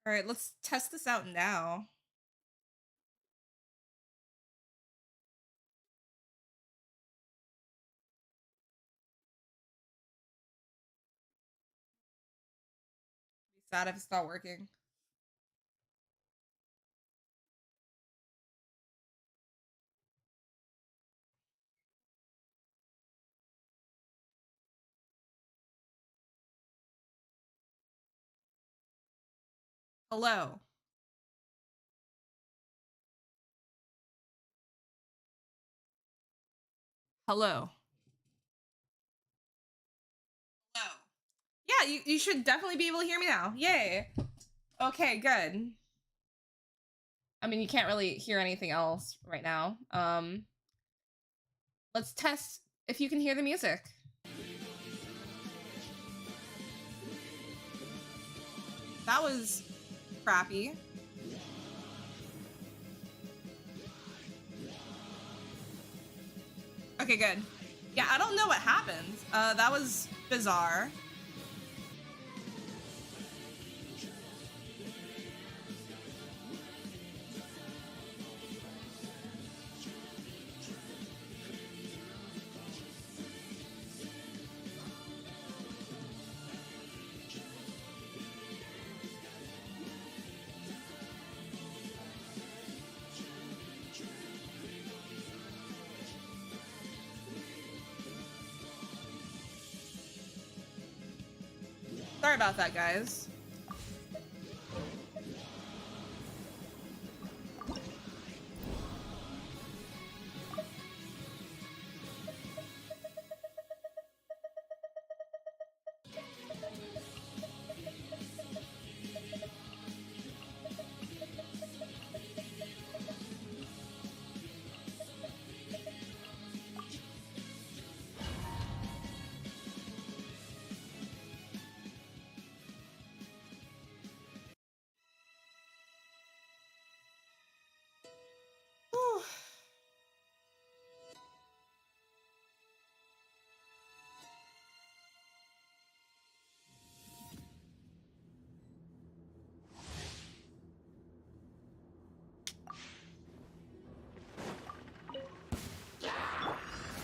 All right, let's test this out now. Be sad if it's not working. Hello. Hello. Hello. Yeah, you should definitely be able to hear me now. Yay. Okay, good. I mean, you can't really hear anything else right now. Let's test if you can hear the music. That was crappy. Okay, good. Yeah, I don't know what happened. That was bizarre. Sorry about that, guys. Whew.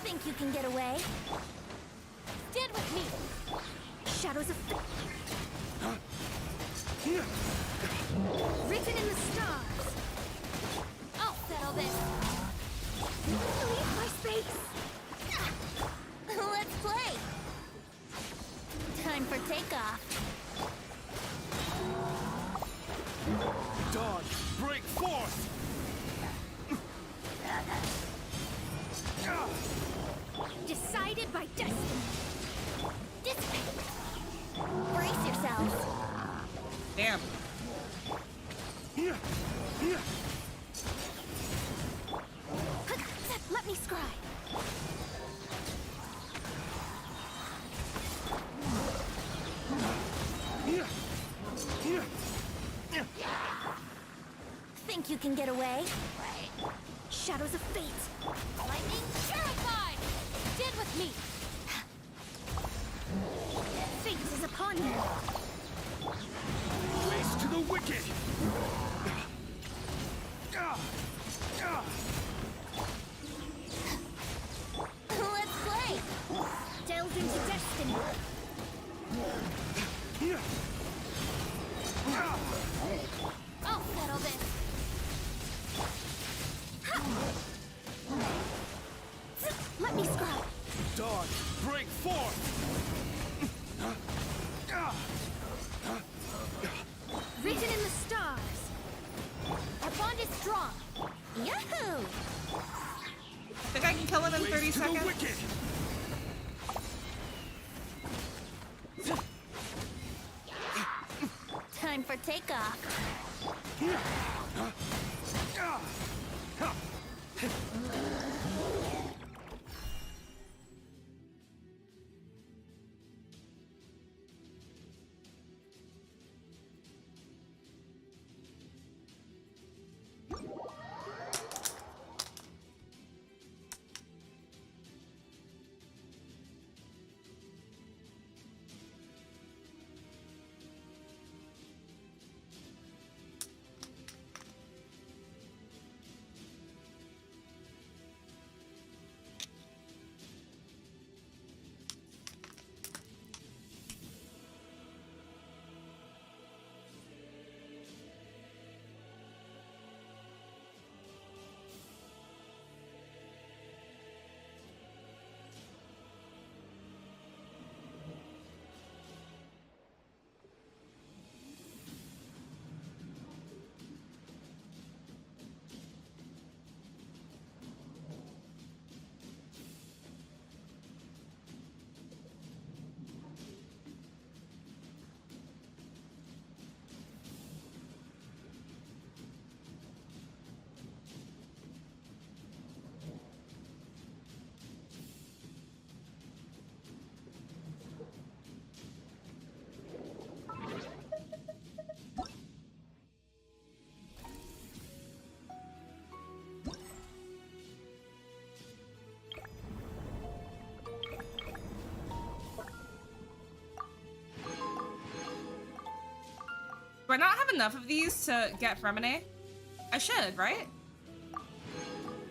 Think you can get away? Stand with me! Shadows of... Written in the stars! I'll settle this! Leave my space! Let's play! Time for takeoff! Dawn, break forth! Decided by destiny! Dissipate! Brace yourselves! Damn. Let me scry! Think you can get away? Shadows of fate! Lightning terrified! Stand with me! Fate is upon you! Race to the wicked! Let's play! Delve into destiny! I'll settle this! Let me scry! Dawn, break forth! Written in the stars! Our bond is strong! Yahoo! Think I can kill him in 30 Race to the seconds? wicked! Time for takeoff! Do I not have enough of these to get Fremine? I should, right?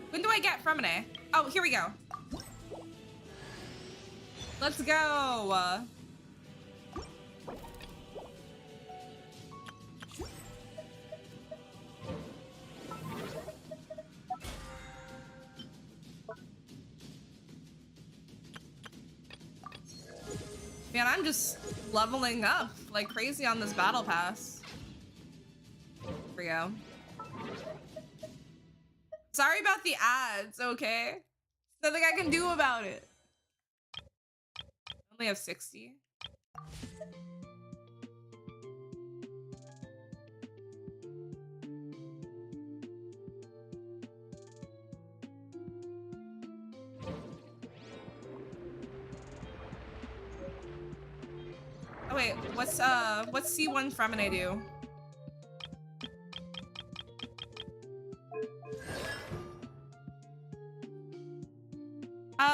When do I get Fremine? Oh, here we go. Let's go. Man, I'm just leveling up like crazy on this battle pass. Here we go. Sorry about the ads, okay? Nothing I can do about it. Only have 60. Oh wait, what's C1 Fremine do?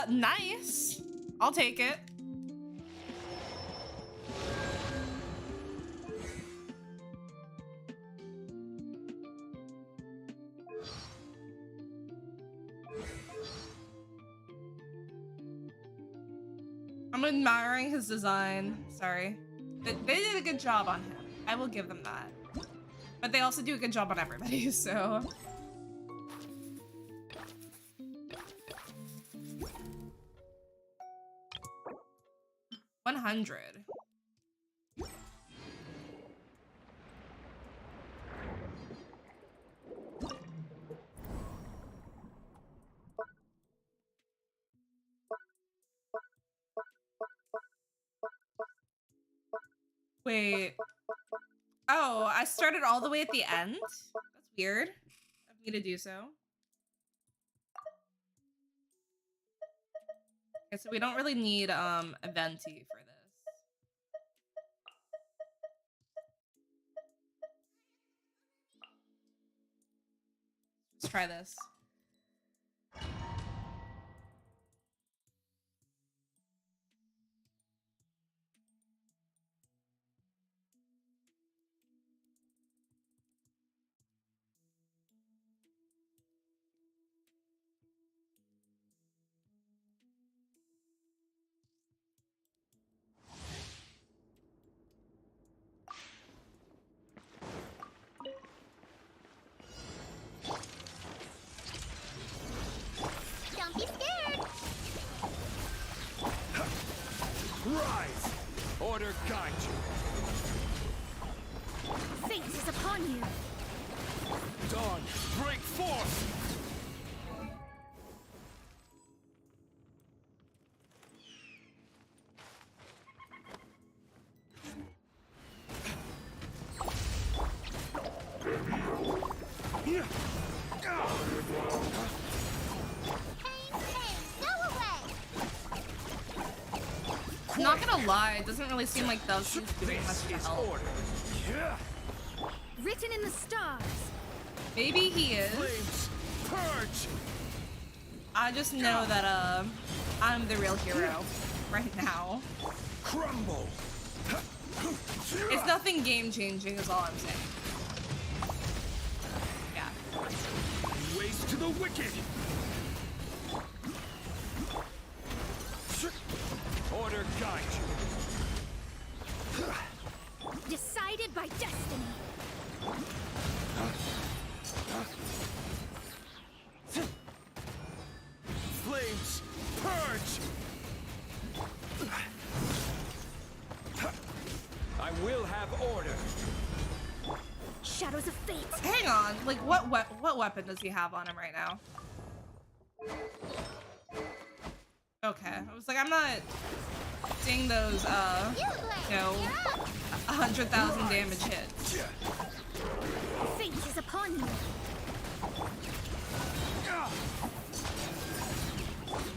Nice. I'll take it. I'm admiring his design. Sorry. They did a good job on him. I will give them that. But they also do a good job on everybody, so... 100. Wait. Oh, I started all the way at the end? That's weird of me to do so. Okay, so we don't really need a venti for this. Let's try this. Rise! Order guide you. Fate is upon you. Dawn, break forth! Not gonna lie, it doesn't really seem like those is doing much to help. Written in the stars. Maybe he is. Flames, purge! I just know that I'm the real hero right now. Crumble! It's nothing game changing is all I'm saying. Yeah. Waste to the wicked! Order guide you. Decided by destiny. Flames, purge! I will have order. Shadows of fate. Hang on, like what weapon does he have on him right now? Okay, I was like, I'm not seeing those, you know, 100,000 damage hits. Fate is upon you.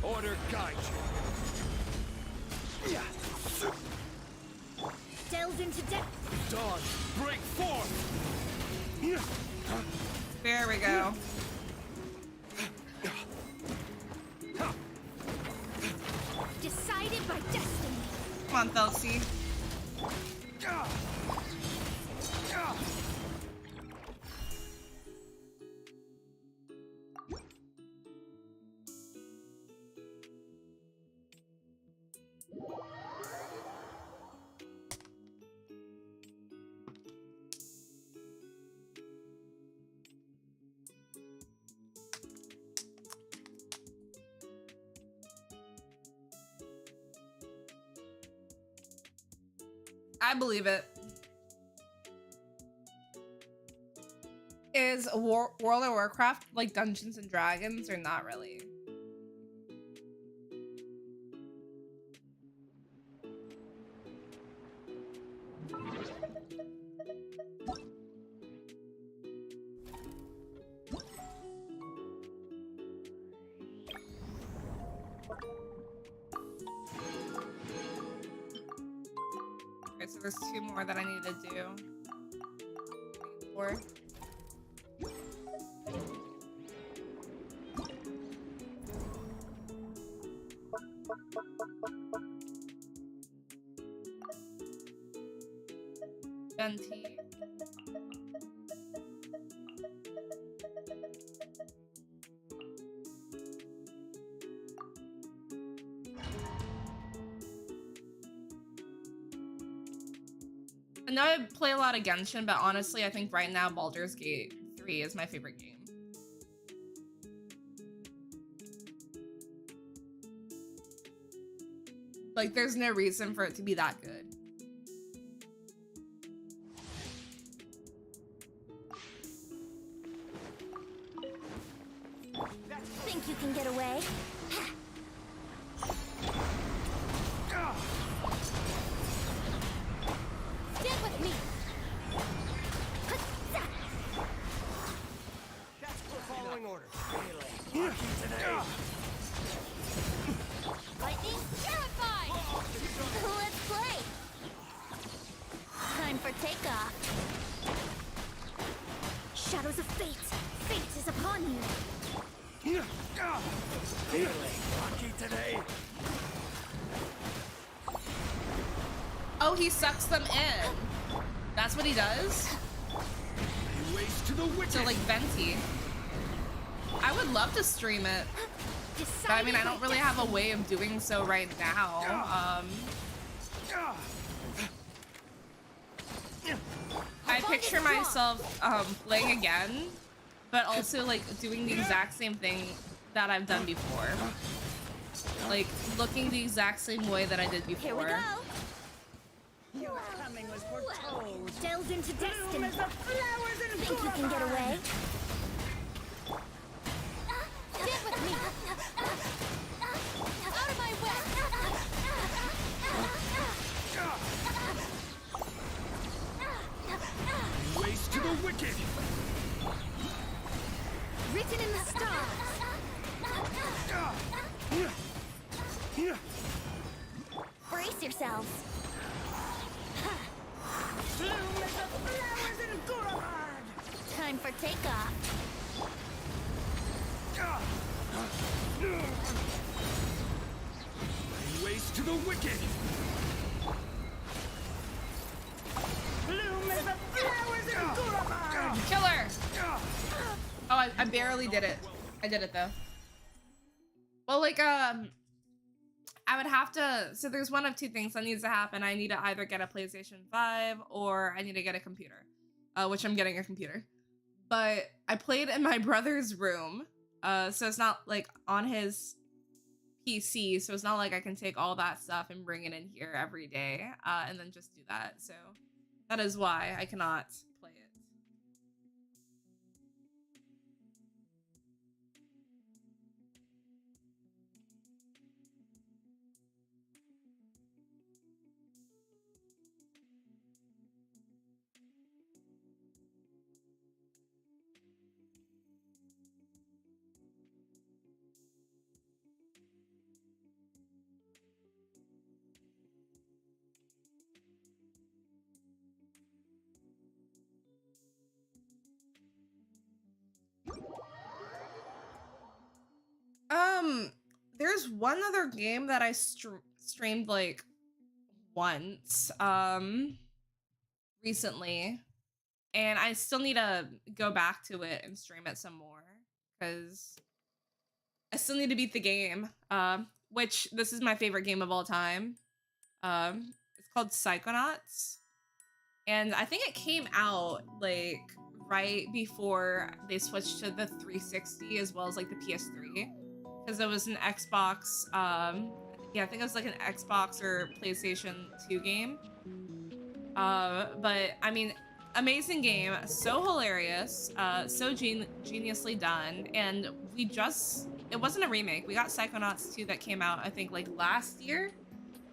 Order guide you. Delve into depth. Dawn, break forth! There we go. Decided by destiny. Come on, Felsi. I believe it. Is World of Warcraft like Dungeons and Dragons or not really? Okay, so there's 2 more that I need to do. 4. Venti. I know I play a lot of Genshin, but honestly, I think right now Baldur's Gate 3 is my favorite game. Like, there's no reason for it to be that good. Think you can get away? Stand with me! That's the following order. Lightning, terrified! Let's play! Time for takeoff. Shadows of fate! Fate is upon you! Lucky today. Oh, he sucks them in. That's what he does? A race to the wicked. So, like, Venti. I would love to stream it. But I mean, I don't really have a way of doing so right now. I picture myself playing again, but also like doing the exact same thing that I've done before. Like looking the exact same way that I did before. Here we go! Delved into destiny. Think you can get away? Stand with me! Out of my way! Race to the wicked. Written in the stars. Brace yourselves. Time for takeoff. Race to the wicked. Killer! Oh, I barely did it. I did it though. Well, like, I would have to, so there's one of 2 things that needs to happen. I need to either get a PlayStation 5 or I need to get a computer, which I'm getting a computer. But I played in my brother's room, so it's not like on his PC, so it's not like I can take all that stuff and bring it in here every day, and then just do that. So that is why I cannot play it. There's one other game that I streamed like once, recently, and I still need to go back to it and stream it some more because I still need to beat the game. Which this is my favorite game of all time. It's called Psychonauts, and I think it came out like right before they switched to the 360 as well as like the PS3. Because it was an Xbox, yeah, I think it was like an Xbox or PlayStation 2 game. But I mean, amazing game, so hilarious, so geniusly done, and it wasn't a remake. We got Psychonauts 2 that came out, I think, like last year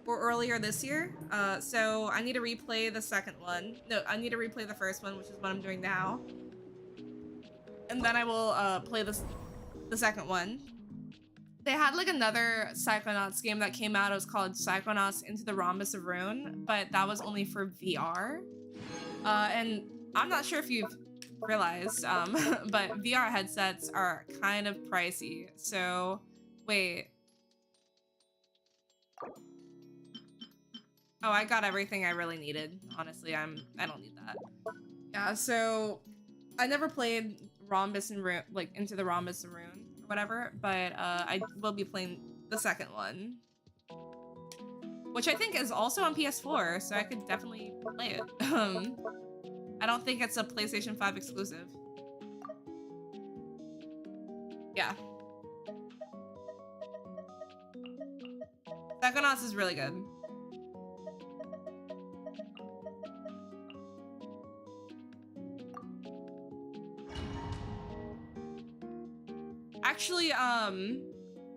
or earlier this year. So I need to replay the second one. No, I need to replay the first one, which is what I'm doing now. And then I will play the second one. They had like another Psychonauts game that came out. It was called Psychonauts Into the Rhombus of Ruin, but that was only for VR. And I'm not sure if you've realized, but VR headsets are kind of pricey. So, wait. Oh, I got everything I really needed. Honestly, I don't need that. Yeah, so I never played Rhombus and Ruin, like Into the Rhombus of Ruin or whatever, but I will be playing the second one, which I think is also on PS4, so I could definitely play it. I don't think it's a PlayStation 5 exclusive. Yeah. Psychonauts is really good. Actually,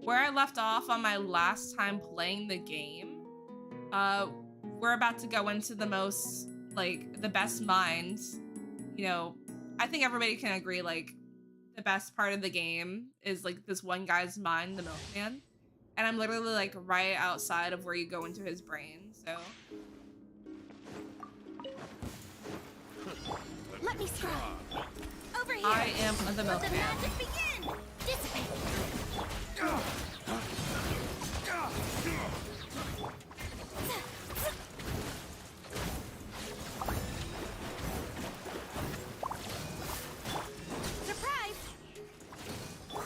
where I left off on my last time playing the game, we're about to go into the most, like, the best minds. You know, I think everybody can agree, like, the best part of the game is, like, this one guy's mind, the milkman. And I'm literally, like, right outside of where you go into his brain, so. Let me scrub. Over here. I am the Let the milkman. magic begin. Dissipate. Surprise! What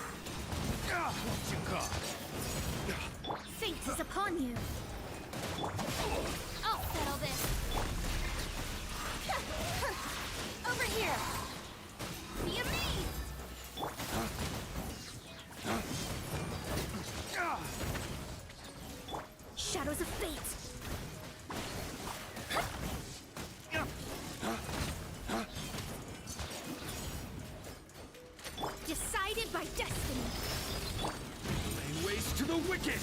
you got? Fate is upon you. I'll settle this. Over here. Be amazed. Shadows of fate. Decided by destiny. Lay waste to the wicked.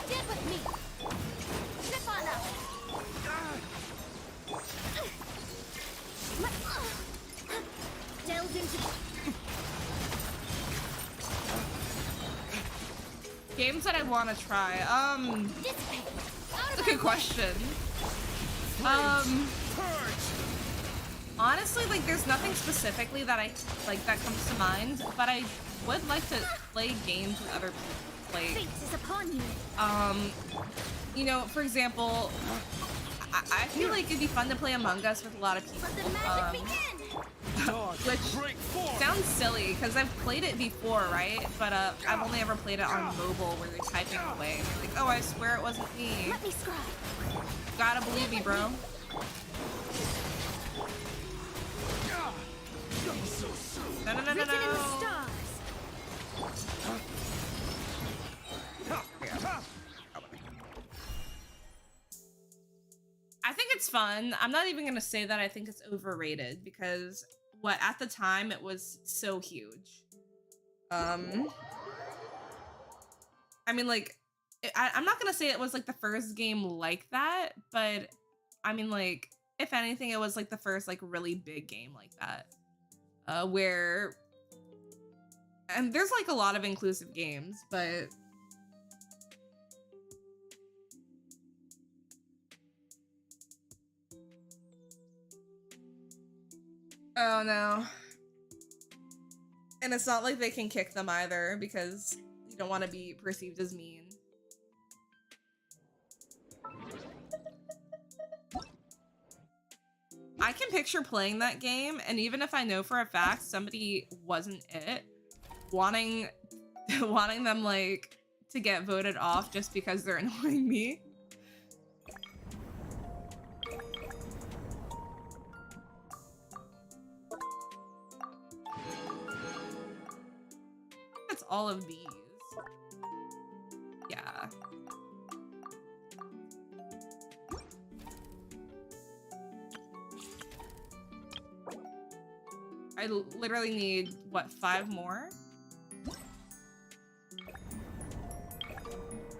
Stand with me. Step on up. Delve into Games that I want to try. dissipate. Out That's of a good question. Honestly, like, there's nothing specifically that that comes to mind, but I would like to play games with other people. Like, fate is upon you. you know, for example, I feel like it'd be fun to play Among Us with a lot of Let people. the magic begin. Which Break form. sounds silly because I've played it before, right? But I've only ever played it on mobile where you're typing away. Like, oh, I swear it wasn't me. Let me scribe. Gotta believe me, bro. No, no, no, no, Written in the no. stars. I think it's fun. I'm not even gonna say that I think it's overrated because at the time it was so huge. I mean, like, I'm not gonna say it was like the first game like that, but I mean, like, if anything, it was like the first like really big game like that. Where, and there's like a lot of inclusive games, but oh no. And it's not like they can kick them either because you don't want to be perceived as mean. I can picture playing that game, and even if I know for a fact somebody wasn't it, wanting them like to get voted off just because they're annoying me. That's all of these. Yeah. I literally need, what, 5 more?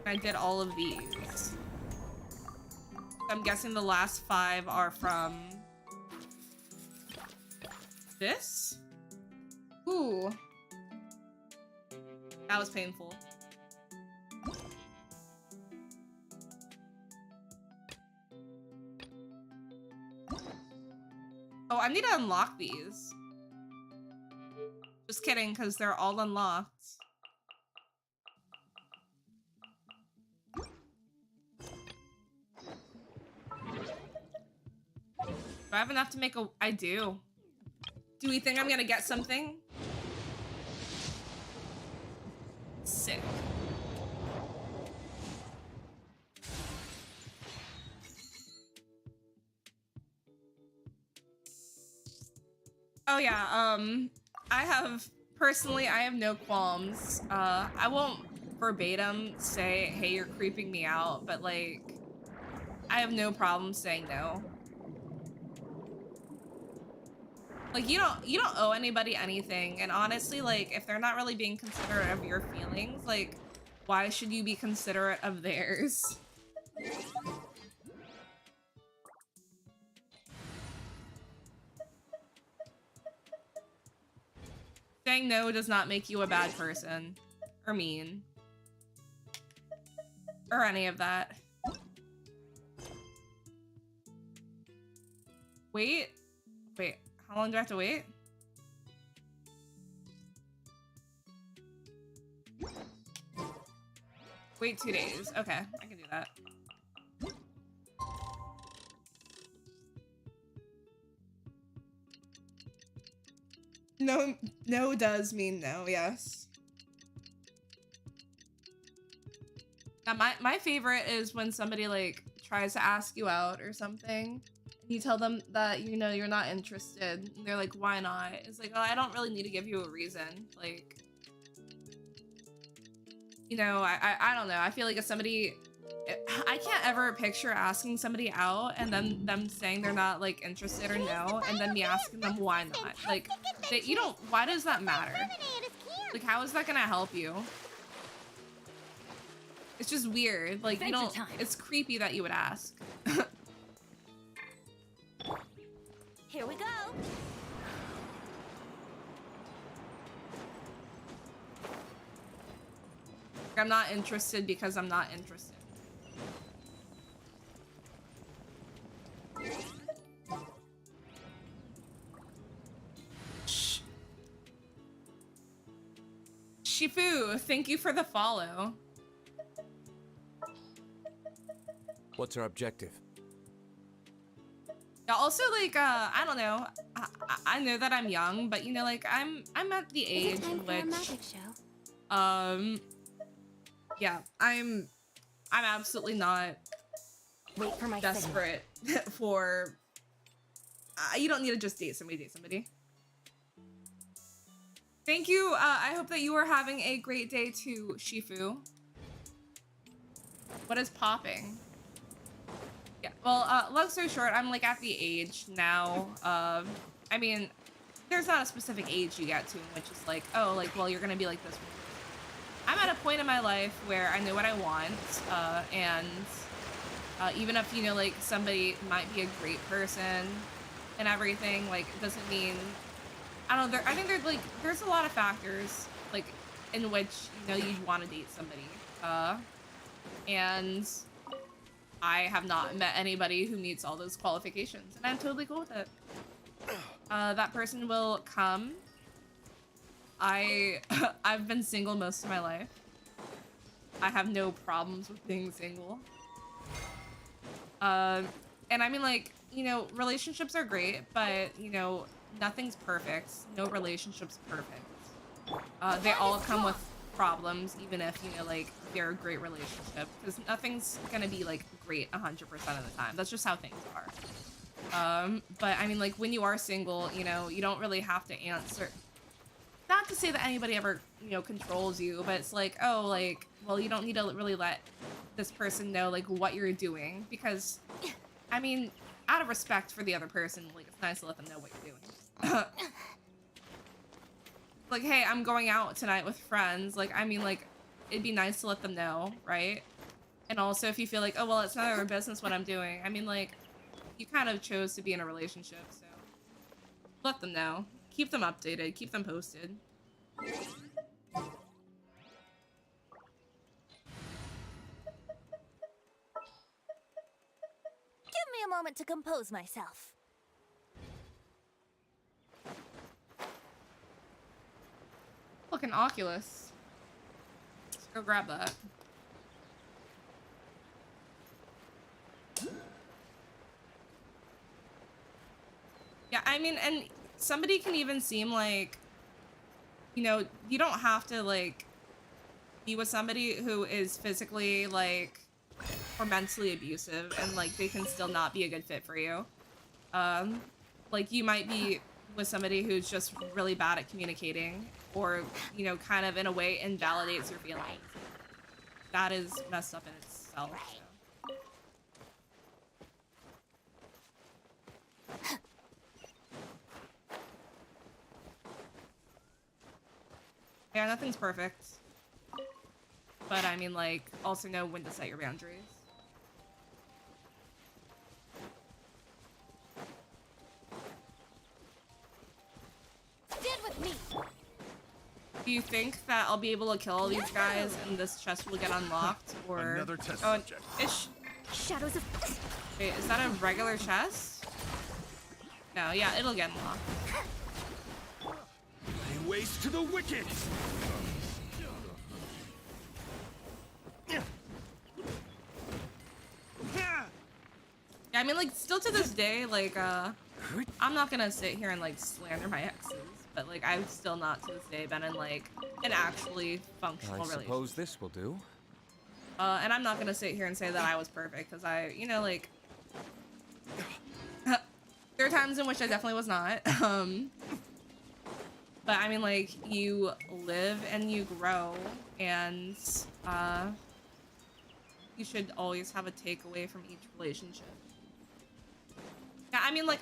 I did all of these. I'm guessing the last 5 are from this? Ooh. That was painful. Oh, I need to unlock these. Just kidding, because they're all unlocked. Do I have enough to make a... I do. Do we think I'm gonna get something? Sick. Oh yeah, personally, I have no qualms. I won't verbatim say, hey, you're creeping me out, but like, I have no problem saying no. Like, you don't owe anybody anything, and honestly, like, if they're not really being considerate of your feelings, like, why should you be considerate of theirs? Saying no does not make you a bad person, or mean, or any of that. Wait, how long do I have to wait? Wait 2 days. Okay, I can do that. No does mean no, yes. Now my favorite is when somebody like tries to ask you out or something. You tell them that, you know, you're not interested. And they're like, why not? It's like, oh, I don't really need to give you a reason. Like, you know, I don't know. I feel like if somebody, I can't ever picture asking somebody out and then them saying they're not like interested or no, and then me asking them why not. Like, you don't, why does that matter? Like, how is that gonna help you? It's just weird. Like, you don't, it's creepy that you would ask. Here we go. I'm not interested because I'm not interested. Shifu, thank you for the follow. What's our objective? Yeah, also, like, I don't know. I know that I'm young, but you know, like, I'm at the age in which, yeah, I'm absolutely not desperate for. You don't need to just date somebody. Thank you. I hope that you are having a great day too, Shifu. What is popping? Yeah, well, long story short, I'm like at the age now. I mean, there's not a specific age you get to in which it's like, oh, like, well, you're gonna be like this. I'm at a point in my life where I know what I want, and even if, you know, like, somebody might be a great person and everything, like, it doesn't mean, I don't know, I think there's, like, there's a lot of factors, like, in which, you know, you'd want to date somebody, and I have not met anybody who meets all those qualifications, and I'm totally cool with it. That person will come. I've been single most of my life. I have no problems with being single. And I mean, like, you know, relationships are great, but, you know, nothing's perfect. No relationship's perfect. They all come with problems, even if, you know, like, they're a great relationship, because nothing's gonna be, like, great 100% of the time. That's just how things are. But I mean, like, when you are single, you know, you don't really have to answer. Not to say that anybody ever, you know, controls you, but it's like, oh, like, well, you don't need to really let this person know, like, what you're doing, because, I mean, out of respect for the other person, like, it's nice to let them know what you're doing. like, hey, I'm going out tonight with friends. Like, I mean, like, it'd be nice to let them know, right? And also, if you feel like, oh, well, it's none of their business what I'm doing. I mean, like, you kind of chose to be in a relationship, so let them know. Keep them updated. Keep them posted. Give me a moment to compose myself. Look, an Oculus. Let's go grab that. Yeah, I mean, and somebody can even seem like, you know, you don't have to, like, be with somebody who is physically, like, or mentally abusive, and, like, they can still not be a good fit for you. Like, you might be with somebody who's just really bad at communicating, or, you know, kind of in a way invalidates your feelings. That is messed up in itself. So. Yeah, nothing's perfect. But I mean, like, also know when to set your boundaries. Stand with me. Do you think that I'll be able to kill all these guys and this chest will get unlocked, or Another test oh, subject. Shadows of... Wait, is that a regular chest? No, yeah, it'll get unlocked. Lay waste to the wicked. Yeah, I mean, like, still to this day, like, I'm not gonna sit here and, like, slander my exes, but, like, I've still not to this day been in, like, an actually functional I relationship. suppose this will do. And I'm not gonna sit here and say that I was perfect, because I, you know, like, there are times in which I definitely was not, but I mean, like, you live and you grow, and, you should always have a takeaway from each relationship. Yeah, I mean, like,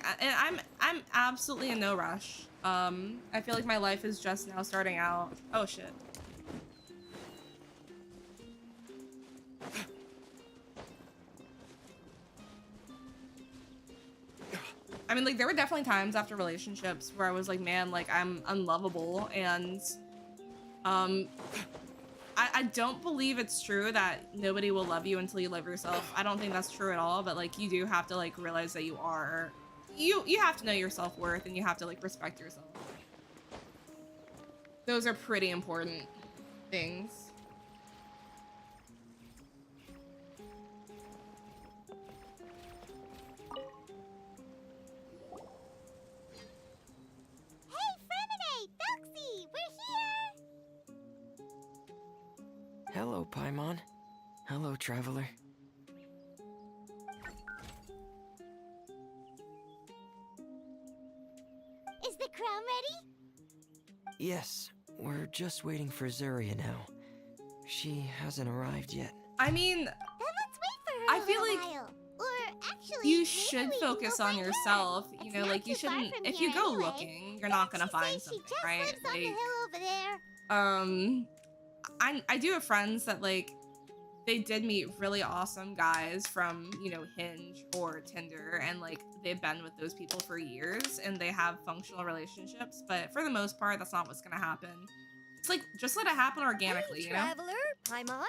I'm absolutely in no rush. I feel like my life is just now starting out. Oh, shit. I mean, like, there were definitely times after relationships where I was like, man, like, I'm unlovable, and, I don't believe it's true that nobody will love you until you love yourself. I don't think that's true at all, but, like, you do have to, like, realize that you are... You have to know your self-worth, and you have to, like, respect yourself. Those are pretty important things. Hey, Fremenade! Doxy! We're here! Hello, Paimon. Hello, Traveler. Is the crown ready? Yes, we're just waiting for Zuria now. She hasn't arrived yet. I mean, Then let's wait for her I feel a like while. Or actually, you maybe should we can focus go on find her. yourself. You It's know, not like, you too far shouldn't... from If here you go anyway. looking, you're not gonna Didn't she find say she something, just right? lives on the Like, hill over there? I do have friends that, like, they did meet really awesome guys from, you know, Hinge or Tinder, and, like, they've been with those people for years, and they have functional relationships, but for the most part, that's not what's gonna happen. It's like, just let it happen organically, Hey, you know? traveler, Paimon.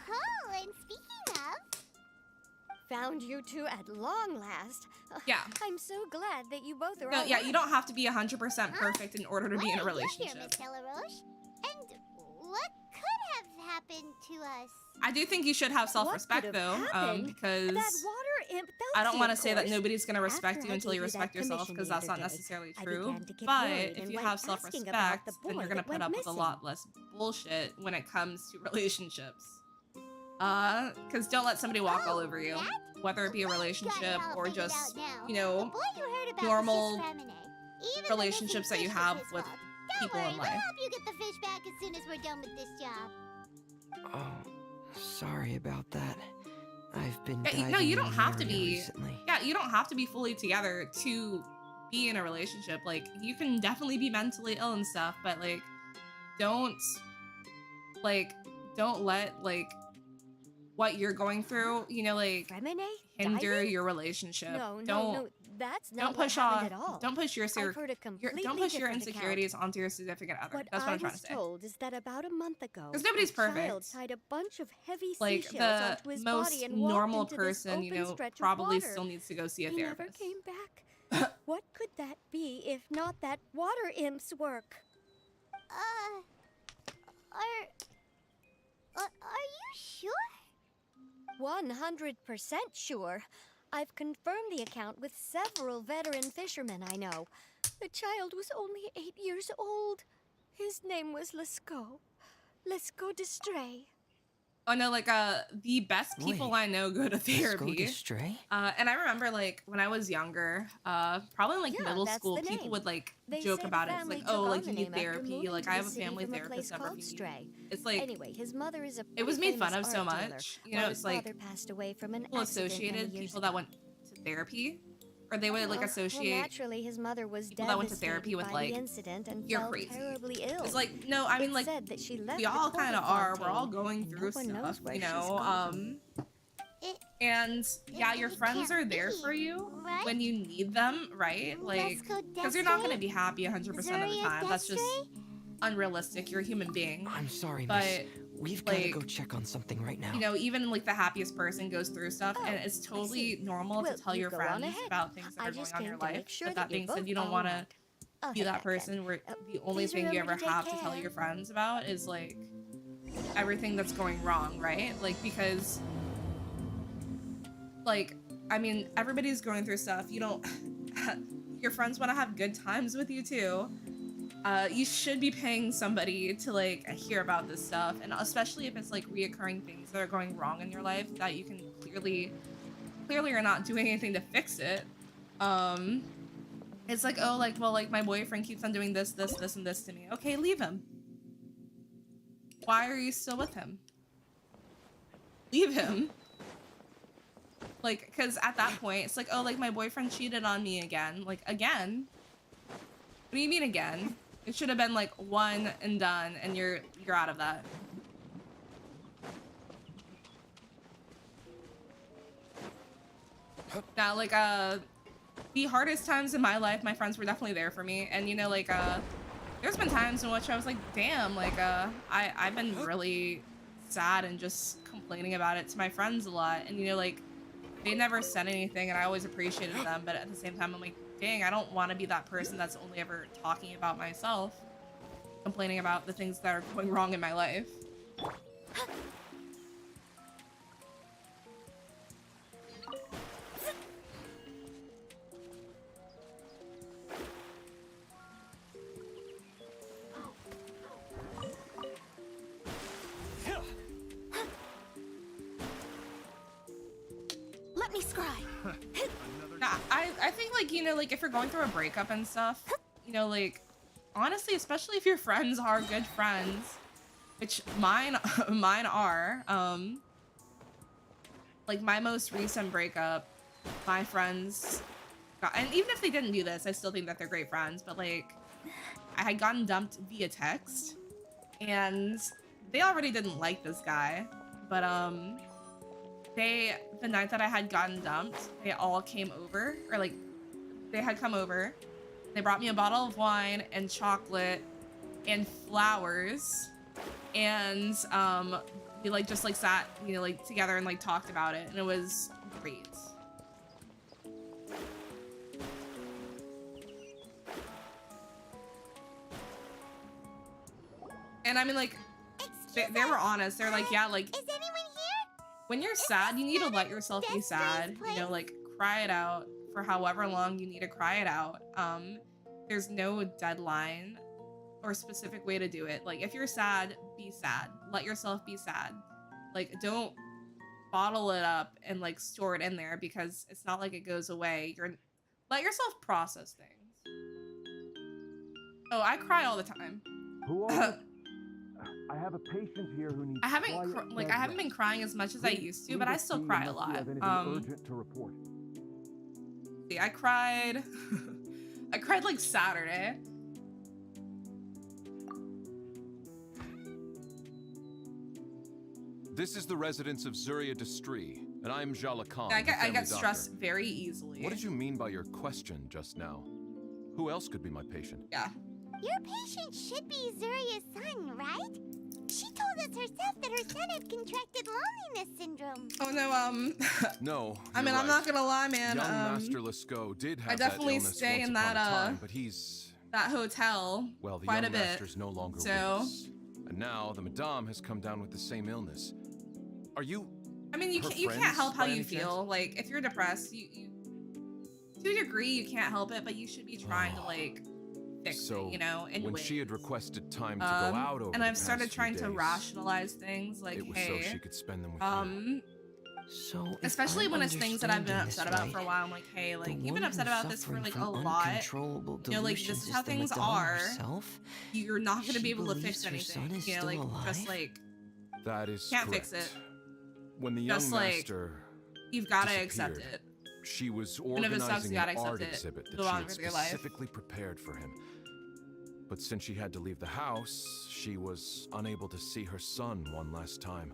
Oh, and speaking of... Found you two at long last. Yeah. I'm so glad that you both are No, all yeah, right. you don't have to be 100% perfect in order to be in a Why are you here, relationship. Miss Delaroche? And what could have happened to us? I do think you should have self-respect, What could though, have happened? because That water imp I don't Felsi, want to of say that course. nobody's going to respect After you I until you gave you respect that yourself, commission because the that's other not day, necessarily I true. began to get But worried if and you went have asking about self-respect, the then boy you're going to that put went up with a missing. lot less bullshit when it comes to relationships. Because don't let somebody walk all over you, whether it be a relationship or just, you know, normal relationships that you have with people in We'll life. help you get the fish back as soon as we're done with this job. Oh, sorry about that. I've been Yeah, diving no, you in don't the have to area be. recently. Yeah, you don't have to be fully together to be in a relationship. Like, you can definitely be mentally ill and stuff, but like, don't let like what you're going through, you know, like Fremine? hinder Diving? your relationship. No, don't that's not don't what push happened off. at all. Don't push your I've heard a completely don't push your different account. insecurities onto your significant other. What That's what I I'm trying was to say. told is that about a month ago, 'Cause nobody's a child perfect. tied a bunch of heavy Like seashells the onto his most body and walked normal into this person, you open know, stretch of probably water. still needs to go see a He never therapist. came back. What could that be if not that water imp's work? Are you sure? 100% sure. I've confirmed the account with several veteran fishermen I know. The child was only 8 years old. His name was Lescaut. Lescaut Destray. Oh no, like the best people Wait, I know go to Let's go therapy. to Stray? And I remember like when I was younger, probably in, like Yeah, middle that's school, the people name. would like They joke say about the it. It's family like, took oh, on like the you need name after therapy. moving Like to I the have a city family from a place therapist ever called me. Stray. It's like Anyway, his mother is a it was pretty made fun famous of so art dealer. much. You Well, know, his it's like father passed away from an people accident many associated years people ago. that went to therapy, or they would like Well, associate. naturally, his mother was people that went to devastated therapy with, by like, the incident and you're felt crazy. terribly ill. It's like, no, I mean, It's like said that she left we the all kind of are. We're all Quarterfontaine, going and through no one knows stuff, where you she's know. gone. And yeah, your It friends can't are there be, for you right? when you need them, right? Like, Let's go because you're not Destray? going to be happy 100% of the Zarya time. That's just Destray? unrealistic. You're a human being. I'm sorry, But, miss. We've gotta like, go check on something right now. You know, even like the happiest person goes through stuff, and it's I totally see. normal Well, to tell you your go on friends ahead. about things that I are going just on in came your to make life. sure But that that you're being said, both you don't all want to right. I'll be head that back then. person where the only please thing you remember ever to take have to tell care. your friends about is like everything that's going wrong, right? Like, because like, I mean, everybody's going through stuff. You don't your friends want to have good times with you too. You should be paying somebody to like hear about this stuff, and especially if it's like reoccurring things that are going wrong in your life that you can clearly are not doing anything to fix it. It's like, oh, like, well, like my boyfriend keeps on doing this, and this to me. Okay, leave him. Why are you still with him? Leave him. Like, because at that point, it's like, oh, like my boyfriend cheated on me again. Like, again? What do you mean again? It should have been like one and done, and you're out of that. Now, like, the hardest times in my life, my friends were definitely there for me, and you know, like, there's been times in which I was like, damn, like, I've been really sad and just complaining about it to my friends a lot, and you know, like, they never said anything, and I always appreciated them, but at the same time, I'm like, dang, I don't want to be that person that's only ever talking about myself, complaining about the things that are going wrong in my life. Let me scry. Nah, I think, like, you know, like, if you're going through a breakup and stuff, you know, like, honestly, especially if your friends are good friends, which mine are, like, my most recent breakup, my friends got, and even if they didn't do this, I still think that they're great friends, but, like, I had gotten dumped via text, and they already didn't like this guy, but, the night that I had gotten dumped, they all came over, or like, they had come over. They brought me a bottle of wine and chocolate and flowers, and we like just like sat, you know, like together and like talked about it, and it was great. And I mean, like, they were honest. They're like, yeah, like, Is anyone here? when you're sad, you need to let yourself be sad. You know, like, cry it out for however long you need to cry it out. There's no deadline or specific way to do it. Like, if you're sad, be sad. Let yourself be sad. Like, don't bottle it up and like store it in there, because it's not like it goes away. Let yourself process things. Oh, I cry all the time. Who are I have a patient here who needs I haven't quiet I haven't bed been crying as much as I rest. used to, Leave but I us still be cry a unless you lot. have anything urgent to report. See, I cried. I cried like Saturday. This is the residence of Zuria Destri, and I'm Jala Khan. Yeah, I the get family stressed doctor. very easily. What did you mean by your question just now? Who else could be my patient? Yeah. Your patient should be Zuria's son, right? She told us herself that her son had contracted loneliness syndrome. Oh no, No. I mean, you're I'm right. not gonna lie, man. Young Master Lescaut did have I definitely that illness stay once in upon that, a time, but he's that hotel well, the quite young a bit. master's no longer So- with us. And now the Madame has come down with the same illness. Are you I mean, you her can't friends, help how by you any chance? feel. Like, if you're depressed, you to a degree you can't help it, but you should be trying to like fix So, it, you know. In when ways. she had requested time to go out over and the I've started past few trying to days, rationalize things, like, it was hey, so she could spend them with you. So, if especially I'm when it's things that I've been understanding upset this about for a right, while. I'm like, hey, like, the you've been one upset who's about this for suffering like from a lot. uncontrollable You know, like, delusions this is is how the things Madame are. herself? You're not going to She be able to believes fix her son anything. is You know, still like, alive? just like That is can't correct. fix it. When the young Just, like, master you've got to accept disappeared, it. she was And if it sucks, organizing you gotta an art accept it. exhibit that Go she on had with your life. specifically prepared for him. But since she had to leave the house, she was unable to see her son one last time.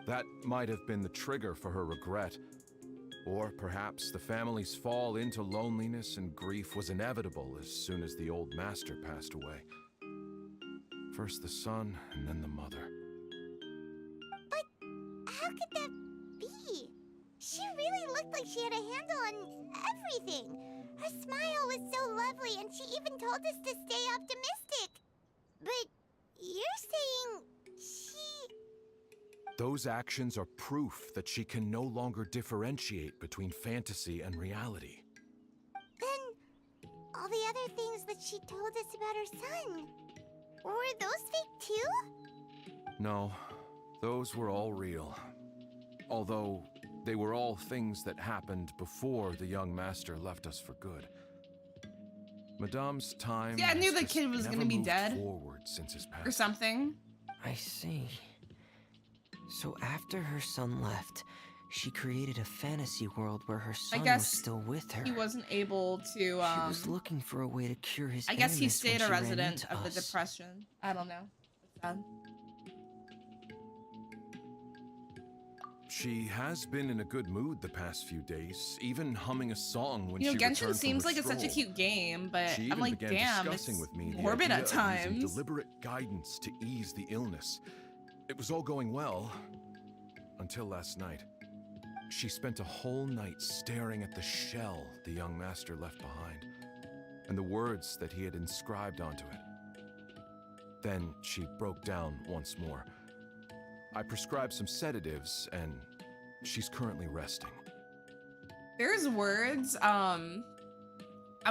That might have been the trigger for her regret. Or perhaps the family's fall into loneliness and grief was inevitable as soon as the old master passed away. First the son, and then the mother. But how could that be? She really looked like she had a handle on everything. Her smile was so lovely, and she even told us to stay optimistic. But you're saying she... Those actions are proof that she can no longer differentiate between fantasy and reality. Then all the other things that she told us about her son, were those fake too? No, those were all real. Although they were all things that happened before the young master left us for good. Madame's time Yeah, I knew has the just kid was never gonna be moved dead. forward since his Or passing. something. I see. So after her son left, she created a fantasy world where her son was guess still with her. He wasn't able to. She was looking for a way to cure his I guess he illness when stayed a she ran resident into of the us. depression. I don't know. It's sad. She has been in a good mood the past few days, even humming a song when You know, she Genshin returned from seems her like it's such a stroll. cute game, but She I'm even like, began damn, discussing it's with me the morbid idea at of using times. deliberate guidance to ease the illness. It was all going well until last night. She spent a whole night staring at the shell the young master left behind and the words that he had inscribed onto it. Then she broke down once more. I prescribed some sedatives and she's currently resting. There's words. I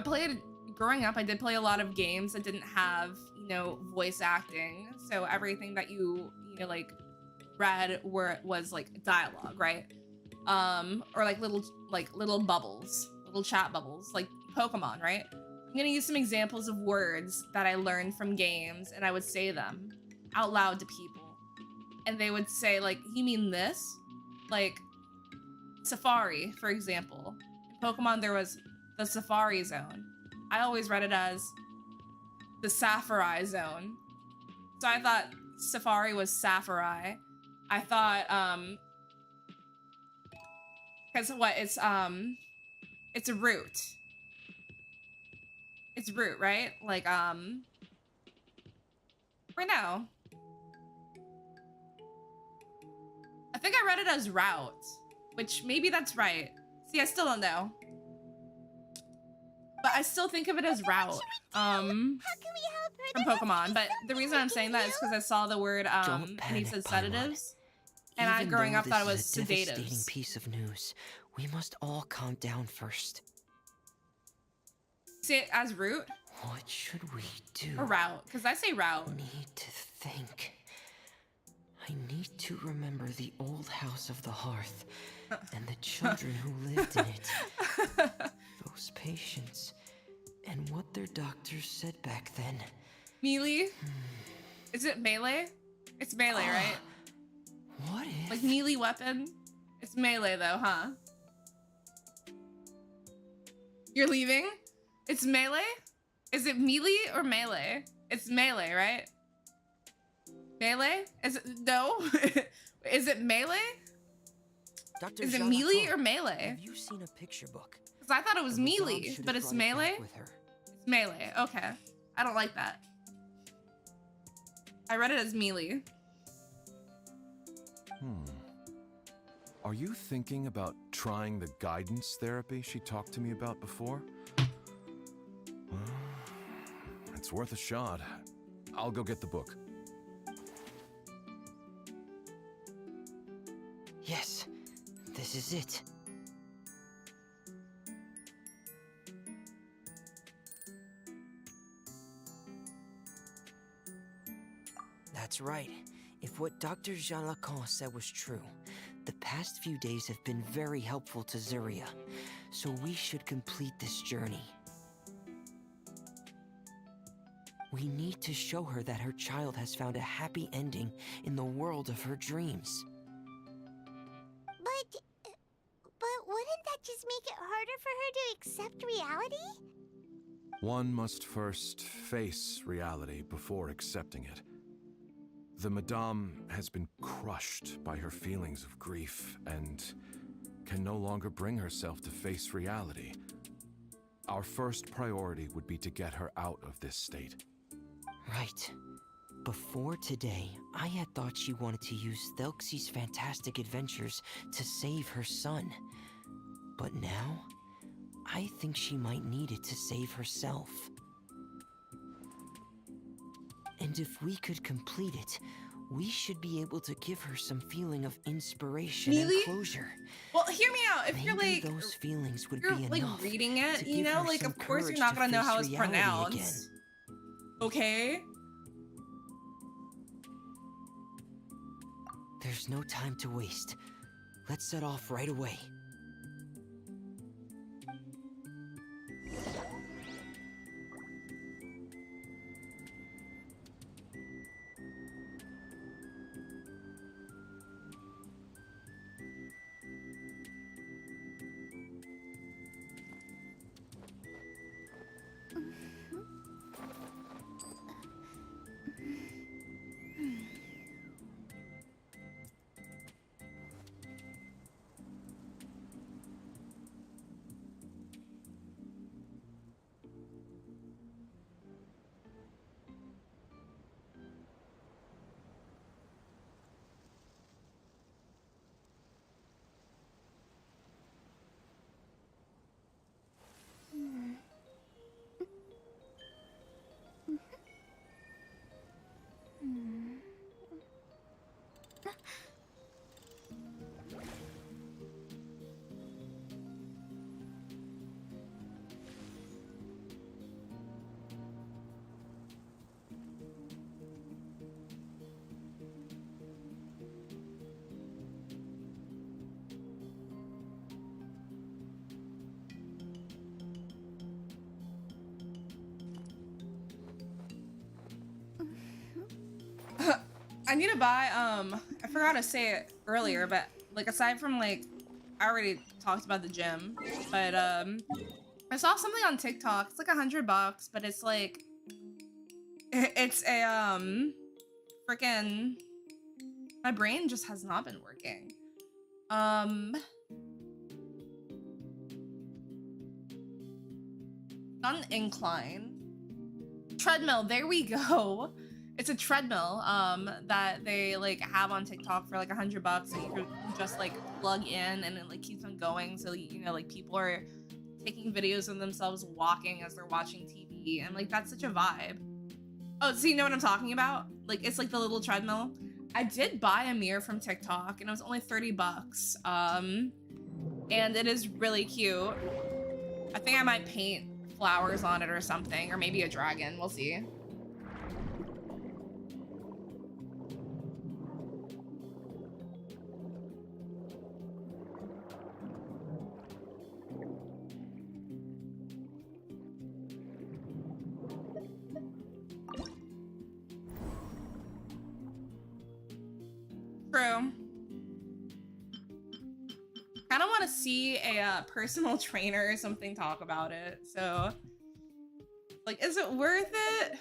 played growing up. I did play a lot of games that didn't have, you know, voice acting. So everything that you know, like read was like dialogue, right? Or like little bubbles, little chat bubbles, like Pokemon, right? I'm gonna use some examples of words that I learned from games, and I would say them out loud to people, and they would say like, "You mean this?" Like Safari, for example. In Pokemon, there was the Safari Zone. I always read it as the Safari Zone. So I thought Safari was Safari. I thought, because what, it's a root. It's root, right? Like, right now. I think I read it as route, which maybe that's right. See, I still don't know. But I still think of it as route. How can we help her? From There must Pokemon, be but the something reason we I'm can saying that is do. because I saw the word Don't and he panic, said Paimon. sedatives, and I Even growing though up thought it this was is a devastating sedatives. piece of news, we must all calm down first. See it as route What should we do? or route? Because I say route. I need to think. I need to remember the old house of the hearth and the children who lived in it. Those patients and what their doctors said back then. Melee? Is it melee? It's melee, right? What if Like melee weapon? It's melee though, huh? You're leaving? It's melee? Is it melee or melee? It's melee, right? Melee? Is it no? Is it melee? Dr. Is it Jean melee Lacan, or melee? Have you seen a picture book? Because I thought it was The Madame melee, should but have it's brought it back melee? with her. It's melee. Okay. I don't like that. I read it as melee. Are you thinking about trying the guidance therapy she talked to me about before? It's worth a shot. I'll go get the book. Yes, this is it. That's right. If what Dr. Jean Lacan said was true, the past few days have been very helpful to Zuria, so we should complete this journey. We need to show her that her child has found a happy ending in the world of her dreams. But wouldn't that just make it harder for her to accept reality? One must first face reality before accepting it. The Madame has been crushed by her feelings of grief and can no longer bring herself to face reality. Our first priority would be to get her out of this state. Right. Before today, I had thought she wanted to use Thelxie's fantastic adventures to save her son. But now, I think she might need it to save herself. And if we could complete it, we should be able to give her some feeling of inspiration Really? and closure. Well, hear me out. If Maybe you're like those feelings would you're be like enough reading it, to you give know, her like some of course you're courage not to gonna know how face it's reality pronounced. again. Okay? There's no time to waste. Let's set off right away. I need to buy I forgot to say it earlier, but like aside from like I already talked about the gym, but I saw something on TikTok. It's like $100, but it's like it's a freaking my brain just has not been working. On incline treadmill, there we go. It's a treadmill that they like have on TikTok for like $100 that you can just like plug in and it like keeps on going. So you know, like people are taking videos of themselves walking as they're watching TV, and like that's such a vibe. Oh, so you know what I'm talking about? Like it's like the little treadmill. I did buy a mirror from TikTok and it was only $30. And it is really cute. I think I might paint flowers on it or something, or maybe a dragon. We'll see. True. I don't want to see a personal trainer or something talk about it, so Like, is it worth it?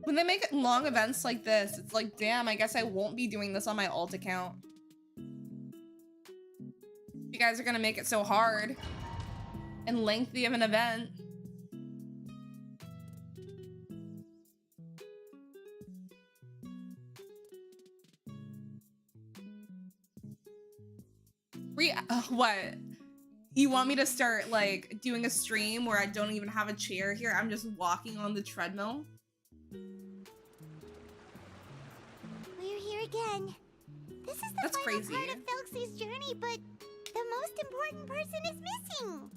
When they make long events like this, it's like, damn, I guess I won't be doing this on my alt account. You guys are gonna make it so hard and lengthy of an event. What? You want me to start like doing a stream where I don't even have a chair here? I'm just walking on the treadmill. We're here again. This is the That's final crazy. part of Felxie's journey, but the most important person is missing.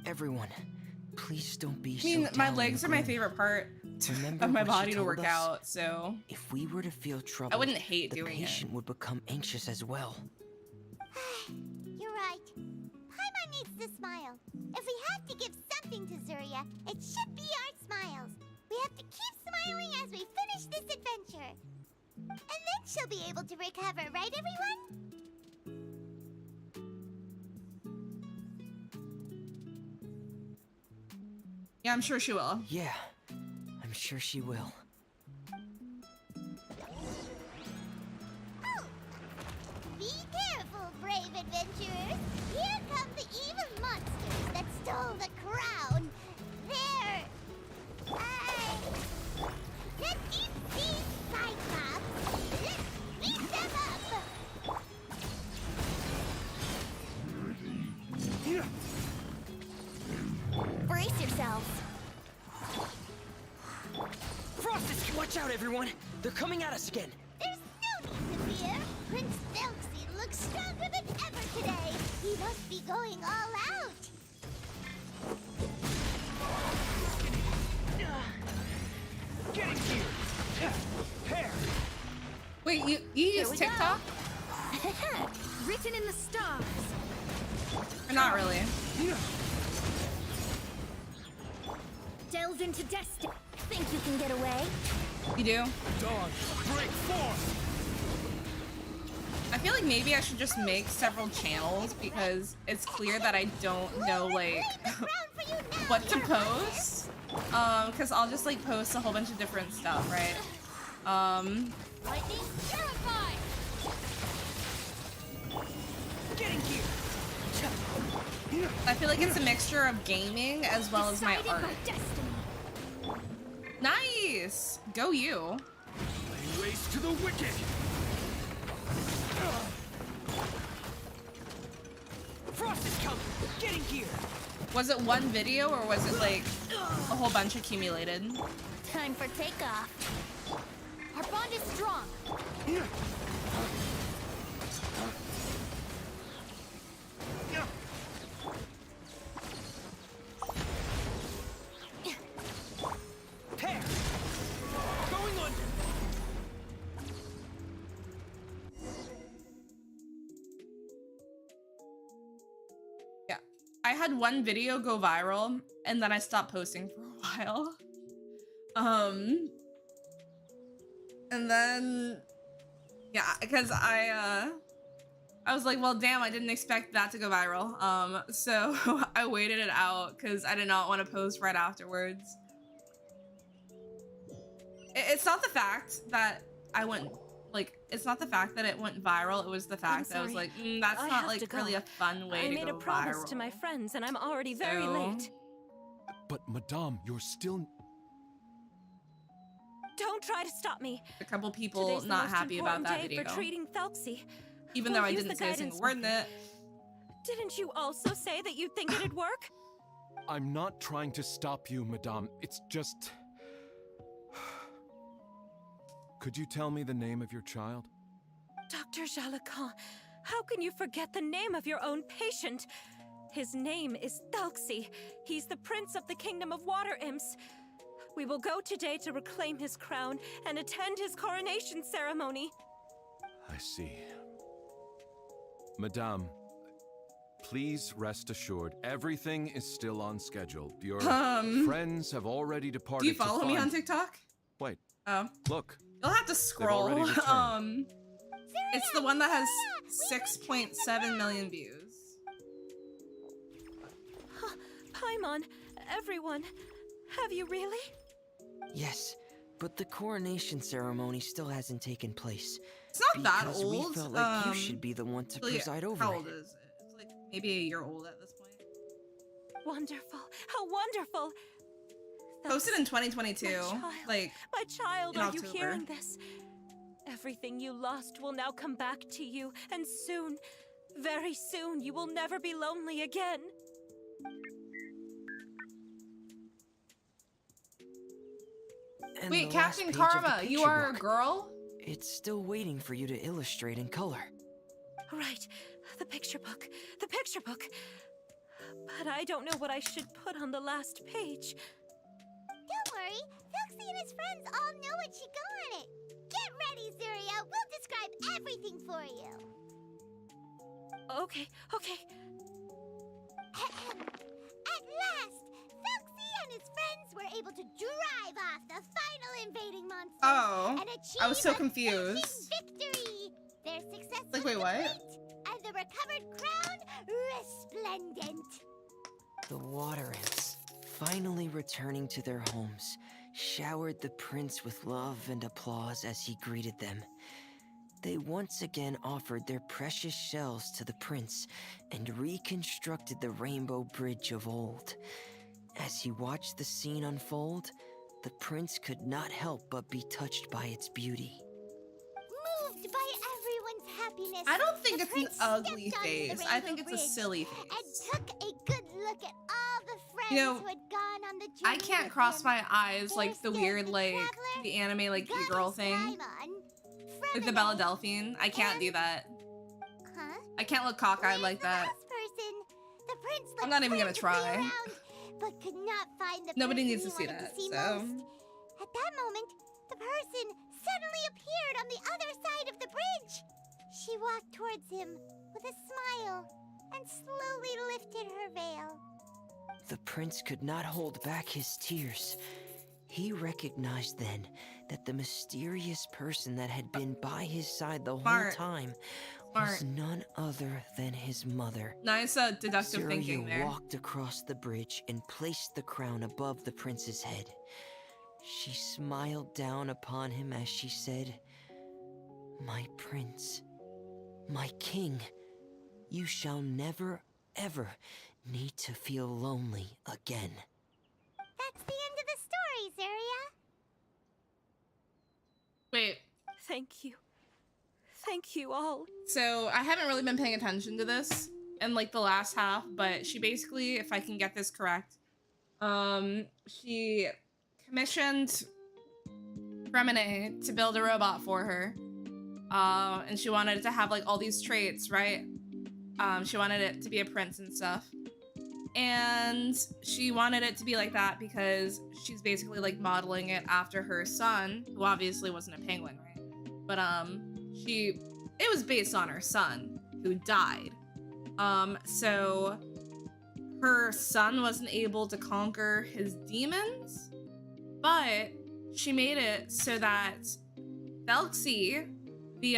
Everyone, please don't be I mean, so my down legs are and my grim. favorite part Remember of my what she body to told work us? out, so If we were to feel trouble, I wouldn't hate the doing it. patient would become anxious as well. You're right. Paimon needs to smile. If we have to give something to Zuria, it should be our smiles. We have to keep smiling as we finish this adventure. And then she'll be able to recover, right, everyone? Yeah, I'm sure she will. Yeah, I'm sure she will. Be careful, brave adventurers! Here come the evil monsters that stole the crown! They're... the deep-sea Cyclops! Let's beat them up! Brace yourselves. Frostus, watch out, everyone! They're coming at us again. There's no need to fear! Prince Felxie looks stronger than ever today! He must be going all out! Getting here! Hair! Wait, you use we TikTok? Written in the stars. Or not really? Delve into destiny. Think you can get away? You do? Dog, break forth! I feel like maybe I should just make several channels because it's clear that I don't know like what to post. Because I'll just like post a whole bunch of different stuff, right? Lightning terrified. Getting here! I feel like it's a mixture of gaming as well as my Decided art. by destiny. Nice! Go you. Lay waste to the wicked! Frost is coming! Getting here! Was it one video or was it like a whole bunch accumulated? Time for takeoff. Our bond is strong. Hair! Going under! Yeah. I had one video go viral and then I stopped posting for a while. And then yeah, because I was like, well, damn, I didn't expect that to go viral. So I waited it out because I did not want to post right afterwards. It's not the fact that I went, like, it's not the fact that it went viral. It was the fact that I was sorry. like, that's I not have like to go. really a fun way I to made go a promise viral. to my friends and I'm already very So- late. But, Madame, you're still. Don't try to stop me. A couple people Today's the not most happy about important that day video. for treating Felxie. Even We'll though I use didn't the say a single guidance word in it. Didn't you also say that you think it'd work? I'm not trying to stop you, Madame. It's just. Could you tell me the name of your child? Dr. Jalacan, how can you forget the name of your own patient? His name is Felxie. He's the prince of the kingdom of water imps. We will go today to reclaim his crown and attend his coronation ceremony. I see. Madame, please rest assured, everything is still on schedule. Your Um, friends have already departed. Do you follow to me find... on TikTok? Wait, Oh. look. You'll have to scroll. already returned. It's the one that has 6.7 million views. Paimon, everyone, have you really? Yes, but the coronation ceremony still hasn't taken place. It's not that Because old. we felt like you should be the one to Really, preside over how it. old is it? It's like maybe a year old at this point. Wonderful. How wonderful. Posted in 2022. Like, My child, in are you October. hearing this? Everything you lost will now come back to you, and soon, very soon, you will never be lonely again. And wait, the last Captain page of the Karma, you picture are a book. girl? It's still waiting for you to illustrate in color. Right, the picture book. The picture book. But I don't know what I should put on the last page. Don't worry, Foxy and his friends all know what should go on it. Get ready, Zuria. We'll describe everything for you. Okay, okay. At last, Foxy and his friends were able to drive off the final invading monsters Oh, and achieve I was so a confused. crushing victory. Their success Like, was wait, what? complete, and the recovered crown resplendent. The water imps, finally returning to their homes, showered the prince with love and applause as he greeted them. They once again offered their precious shells to the prince and reconstructed the Rainbow Bridge of old. As he watched the scene unfold, the prince could not help but be touched by its beauty. Moved by everyone's happiness, I don't think the it's an prince ugly stepped onto the face. I Rainbow think it's a Bridge silly and face. took a good look at all the friends You know, who had gone on the journey I can't with cross him. my eyes There like the stood weird, the like, traveler, the anime, like, Goddess girl thing. Paimon, Like the Fremine, Bella Delphine. I can't do that. Huh? I can't look cockeyed Where's like the that. last person? The prince I'm looked not even gonna frantically try. around, but could not find the Nobody person needs he to see wanted that, to see so. most. At that moment, the person suddenly appeared on the other side of the bridge. She walked towards him with a smile and slowly lifted her veil. The prince could not hold back his tears. He recognized then that the mysterious person that had been by his side the whole Smart. time was Smart. none other than his mother. Nice deductive thinking Zuria there. walked across the bridge and placed the crown above the prince's head. She smiled down upon him as she said, "My prince, my king, you shall never, ever need to feel lonely again." That's the end of the story, Zuria. Wait, Thank you. Thank you all. so I haven't really been paying attention to this in like the last half, but she basically, if I can get this correct, she commissioned Fremine to build a robot for her. And she wanted it to have like all these traits, right? She wanted it to be a prince and stuff. And she wanted it to be like that because she's basically like modeling it after her son, who obviously wasn't a penguin, right? But it was based on her son who died. So her son wasn't able to conquer his demons, but she made it so that Thelxie, the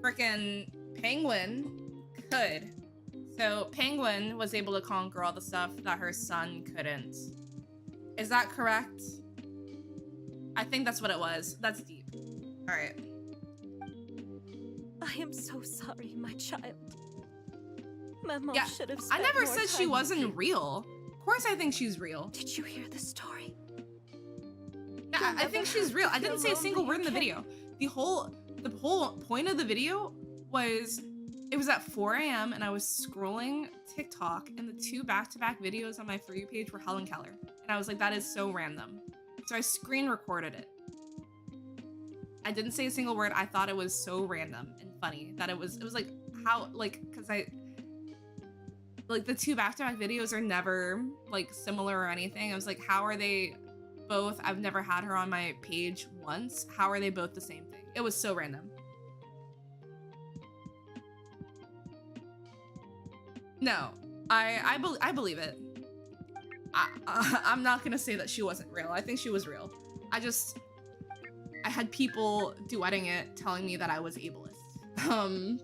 frickin' penguin, could. So Penguin was able to conquer all the stuff that her son couldn't. Is that correct? I think that's what it was. That's deep. All right. I am so sorry, my child. Mama Yeah, should have I spent never more said she time with wasn't you. real. Of course I think she's real. Did you hear the story? Yeah, I never think she's have real. to I didn't feel say a single lonely word in the again. video. The whole point of the video was it was at 4 a.m. and I was scrolling TikTok and the two back-to-back videos on my For You page were Helen Keller. And I was like, that is so random. So I screen recorded it. I didn't say a single word. I thought it was so random and funny that it was like how, like, cause like the two back-to-back videos are never like similar or anything. I was like, how are they both? I've never had her on my page once. How are they both the same thing? It was so random. No, I believe it. I'm not gonna say that she wasn't real. I think she was real. I had people duetting it telling me that I was ableist.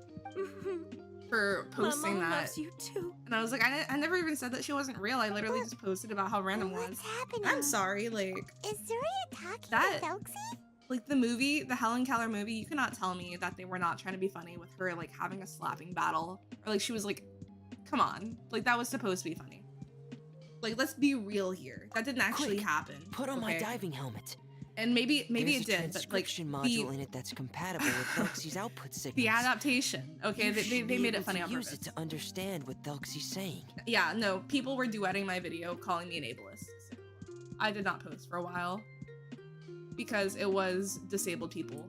For posting Mama that. loves you too. And I was like, I never even said that she wasn't real. I literally just posted about how random it was. What's happening? I'm sorry, like, Is Zuria talking That- to Felxie? like the movie, the Helen Keller movie, you cannot tell me that they were not trying to be funny with her, like, having a slapping battle. Or, like, she was like, come on. Like, that was supposed to be funny. Like, let's be real here. That didn't actually Quick, happen. Put on my okay? diving helmet. And maybe There's it a did, but, like, transcription module in it that's compatible with Thelxie's output signals. the adaptation, okay? You They should made be it able funny to on use purpose. it to understand what Thelxie's saying. Yeah, no, people were duetting my video calling me an ableist. So I did not post for a while because it was disabled people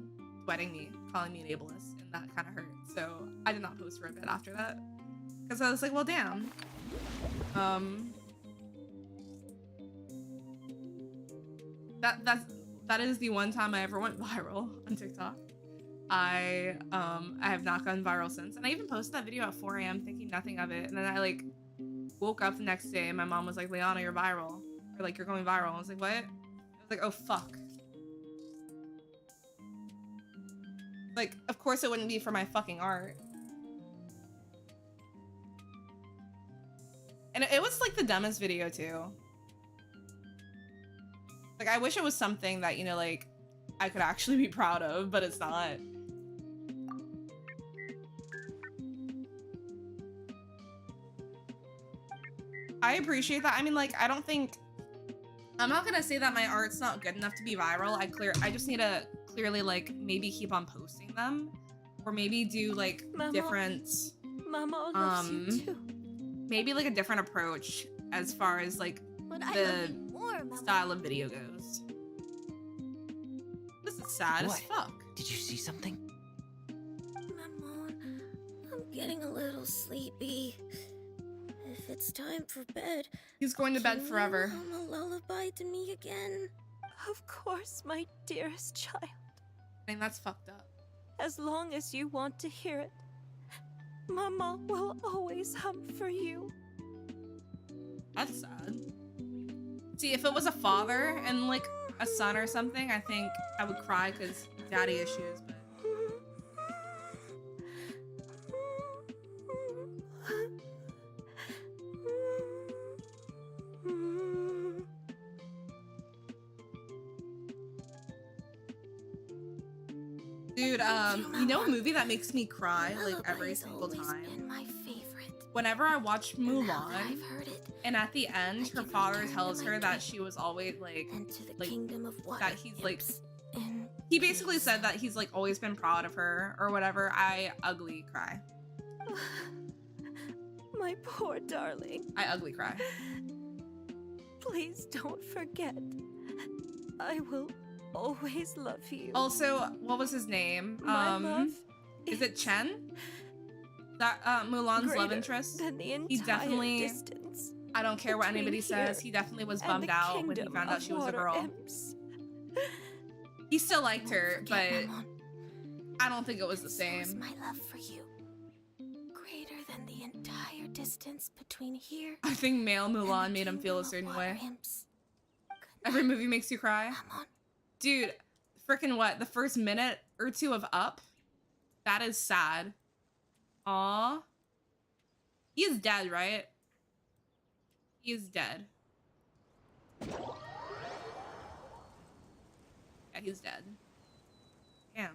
duetting me, calling me an ableist, and that kind of hurt. So I did not post for a bit after that because I was like, well, damn. That is the one time I ever went viral on TikTok. I have not gone viral since, and I even posted that video at 4 a.m. thinking nothing of it, and then I like woke up the next day and my mom was like, Liana, you're viral, or like you're going viral. I was like, what? I was like, oh fuck. Like, of course it wouldn't be for my fucking art. And it was like the dumbest video too. Like, I wish it was something that, you know, like I could actually be proud of, but it's not. I appreciate that. I mean, like, I'm not gonna say that my art's not good enough to be viral. I just need to clearly, like, maybe keep on posting them, or maybe do like Mama. different, Mama loves you too. maybe like a different approach as far as like But I the love you more, Mama. style of video goes. This is sad What? as fuck. Did you see something? Maman, I'm getting a little sleepy. If it's time for bed, He's going to bed can forever. you hum a lullaby to me again? Of course, my dearest child. I think that's fucked up. As long as you want to hear it, Mama will always hum for you. That's sad. See, if it was a father and like a son or something, I think I would cry because daddy issues, but dude, you know a movie that makes me cry like every Lullaby's single always time? been my favorite. Whenever I watch Now that Mulan, I've heard it, and at the end her I can father return to tells my her that dream she was always like and to the like, kingdom of water that he's like imps in he basically peace. said that he's like always been proud of her or whatever. I ugly cry. My poor darling. I ugly cry. Please don't forget. I will always love you. Also, what was his name? My love Is it Chen? That Mulan's love greater interest? than the entire He definitely- distance I don't care what between anybody says. here He definitely was and bummed the out when he kingdom found out of she was a water girl. imps. He still liked Won't her, but forget, Maman. I don't think it was the So is same. my love for you greater than the entire distance between here I think male and the Mulan made him feel kingdom a of certain water way. imps? Every movie makes you cry. Maman. Dude, freaking what? The first minute or two of Up? That is sad. Aw. He is dead, right? He is dead. Yeah, he's dead. Damn.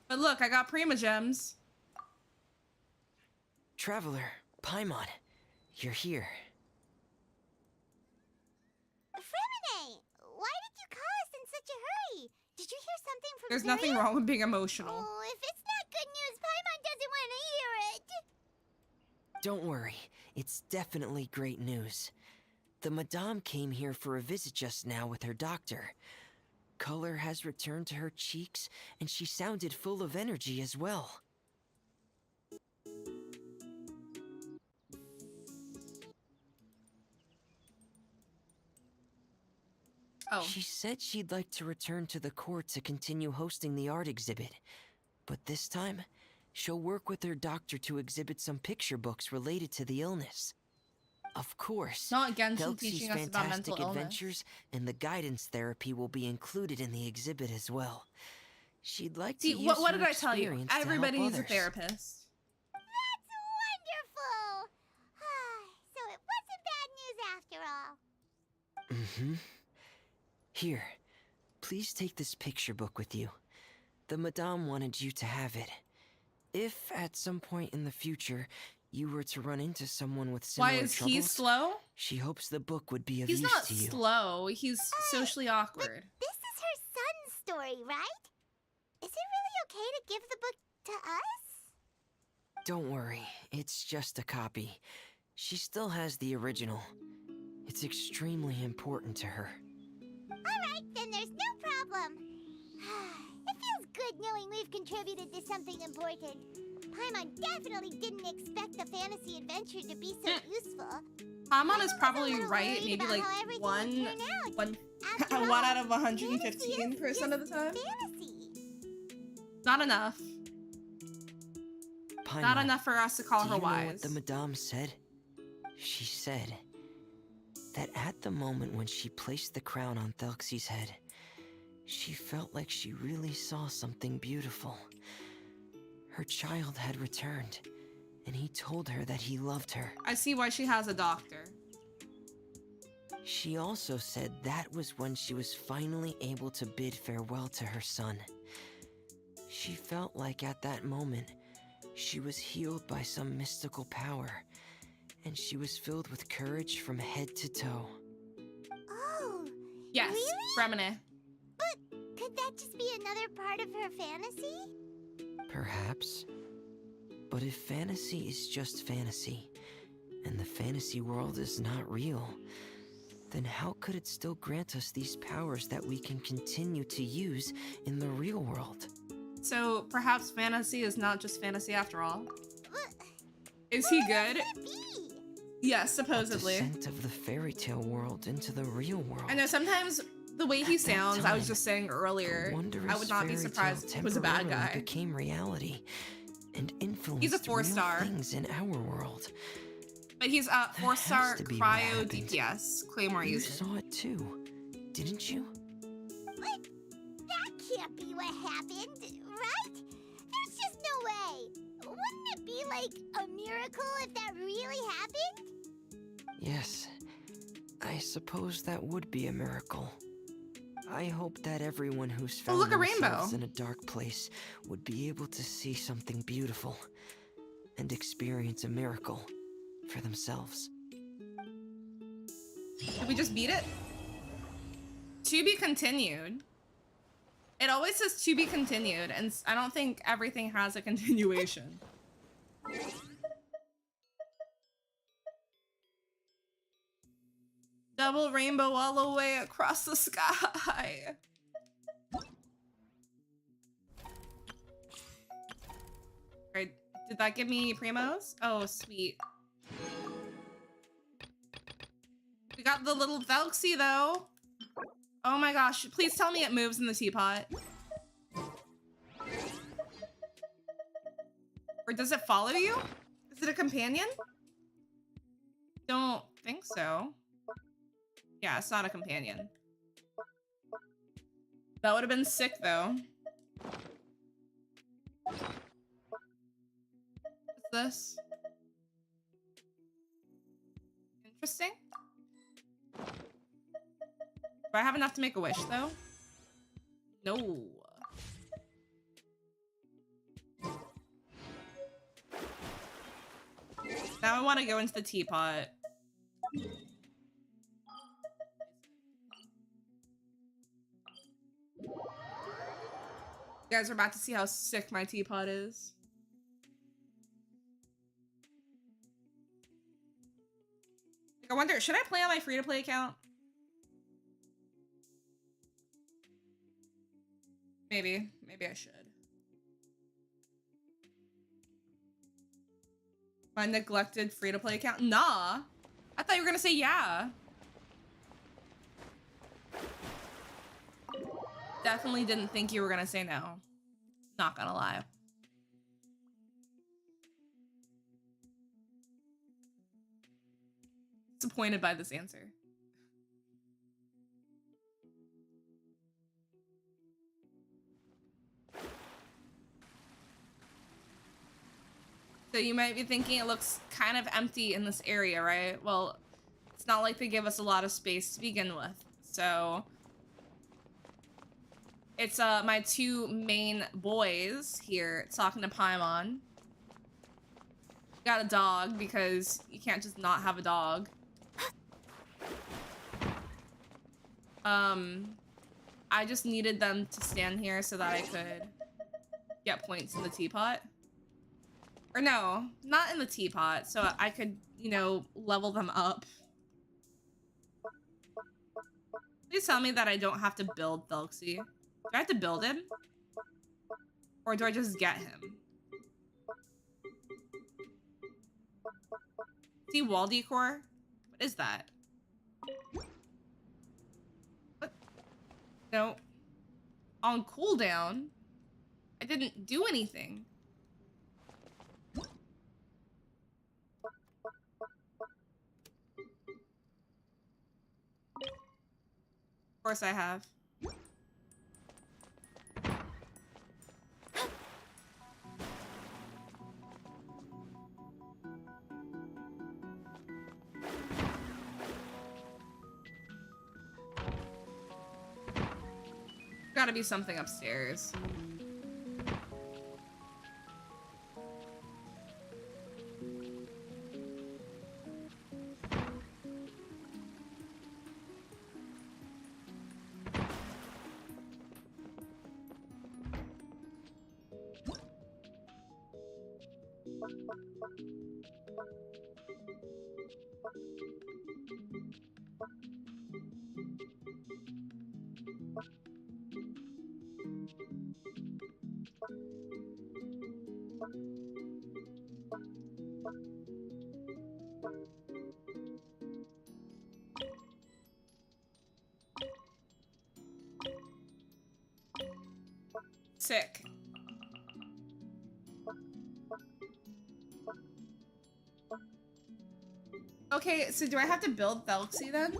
But look, I got Prima Gems. Traveler, Paimon, you're here. Fremine, why did you call us in such a hurry? Did you hear something from There's Zuria? nothing wrong with being emotional. Oh, if it's not good news, Paimon doesn't want to hear it. Don't worry, it's definitely great news. The Madame came here for a visit just now with her doctor. Color has returned to her cheeks, and she sounded full of energy as well. Oh. She said she'd like to return to the court to continue hosting the art exhibit. But this time, she'll work with her doctor to exhibit some picture books related to the illness. Of course, Not Genshin Delxi's teaching us about fantastic mental illness. adventures and the guidance therapy will be included in the exhibit as well. She'd like to See, use what her did I tell you? experience to help Everybody needs a others. therapist. That's wonderful! So it wasn't bad news after all. Mm-hmm. Here, please take this picture book with you. The Madame wanted you to have it. If at some point in the future you were to run into someone with similar Why is he troubles, slow? she hopes the book would be of He's use not to you. slow. He's socially awkward. This is her son's story, right? Is it really okay to give the book to us? Don't worry, it's just a copy. She still has the original. It's extremely important to her. Alright, then there's no problem. It feels good knowing we've contributed to something important. Paimon definitely didn't expect the fantasy adventure to be so useful. Paimon is I was a probably little right. worried Maybe about like how everything would one After all, out of fantasy 115% of the time. Fantasy. Not enough. Paimon, Not enough for us to call do her you know what wise. the Madame said? She said that at the moment when she placed the crown on Thelxi's head, she felt like she really saw something beautiful. Her child had returned, and he told her that he loved her. I see why she has a doctor. She also said that was when she was finally able to bid farewell to her son. She felt like at that moment, she was healed by some mystical power, and she was filled with courage from head to toe. Oh, Yes, really? Bremine. But could that just be another part of her fantasy? Perhaps. But if fantasy is just fantasy, and the fantasy world is not real, then how could it still grant us these powers that we can continue to use in the real world? So perhaps fantasy is not just fantasy after all. What Is he good? could it be? Yes, A supposedly. descent of the fairy tale world into the real world. I know sometimes the way he At that sounds, I was time, just saying the earlier, wondrous I would not be fairy surprised if tale he was a bad temporarily guy. became reality and influenced real 4-star. things in our world. But he's has 4-star to be what cryo happened. DPS. Claymore You user. saw it too, didn't you? What? That can't be what happened, right? There's just no way. Wouldn't it be like a miracle if that really happened? Yes, I suppose that would be a miracle. I hope that everyone who's found look, a themselves rainbow. in a dark place would be able to see something beautiful and experience a miracle for themselves. Did we just beat it? To be continued. It always says to be continued, and I don't think everything has a continuation. Double rainbow all the way across the sky. Alright, did that give me primos? Oh, sweet. We got the little Thelxie though. Oh my gosh, please tell me it moves in the teapot. Or does it follow you? Is it a companion? Don't think so. Yeah, it's not a companion. That would have been sick though. What's this? Interesting. Do I have enough to make a wish though? No. Now I want to go into the teapot. You guys are about to see how sick my teapot is. Like, I wonder, should I play on my free-to-play account? Maybe I should. My neglected free-to-play account? Nah. I thought you were gonna say yeah. Definitely didn't think you were gonna say no. Not gonna lie. Disappointed by this answer. So you might be thinking it looks kind of empty in this area, right? Well, it's not like they give us a lot of space to begin with. So it's my two main boys here talking to Paimon. Got a dog because you can't just not have a dog. I just needed them to stand here so that I could get points in the teapot. Or no, not in the teapot, so I could, you know, level them up. Please tell me that I don't have to build Thelxie. Do I have to build him? Or do I just get him? See wall decor? What is that? What? No. On cooldown? I didn't do anything. Of course I have. Gotta be something upstairs. Sick. Okay, so do I have to build Thelxie then?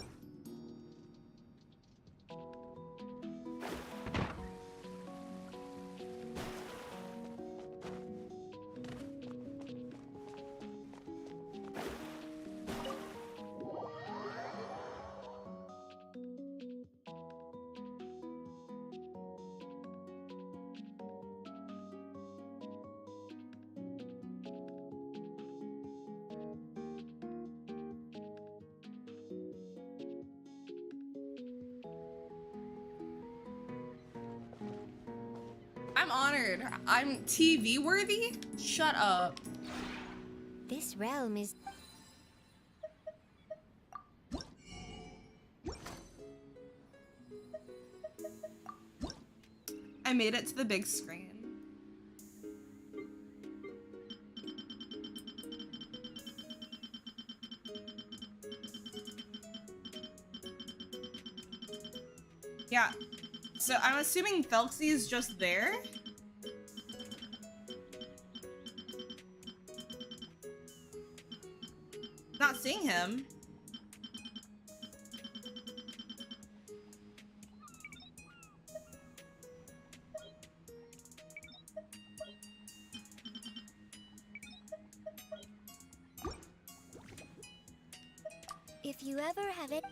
I'm honored. I'm TV worthy? Shut up. This realm is... I made it to the big screen. Yeah. So I'm assuming Thelxie is just there? Not seeing him. If you ever have it...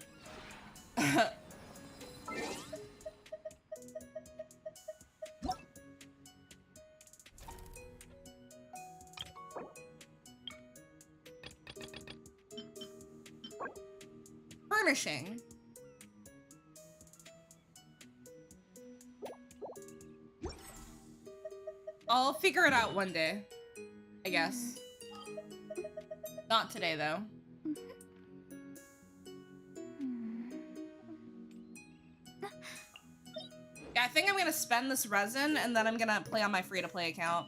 Furnishing. I'll figure it out one day, I guess. Not today, though. Yeah, I think I'm gonna spend this resin and then I'm gonna play on my free-to-play account.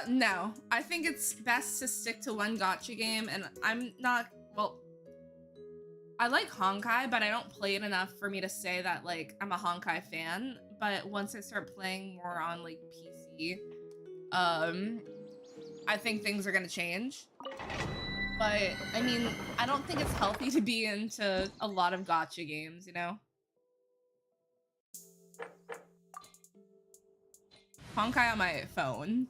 No. I think it's best to stick to one gacha game, and I'm not, well, I like Honkai, but I don't play it enough for me to say that, like, I'm a Honkai fan. But once I start playing more on, like, PC, I think things are gonna change. But, I mean, I don't think it's healthy to be into a lot of gacha games, you know? Honkai on my phone.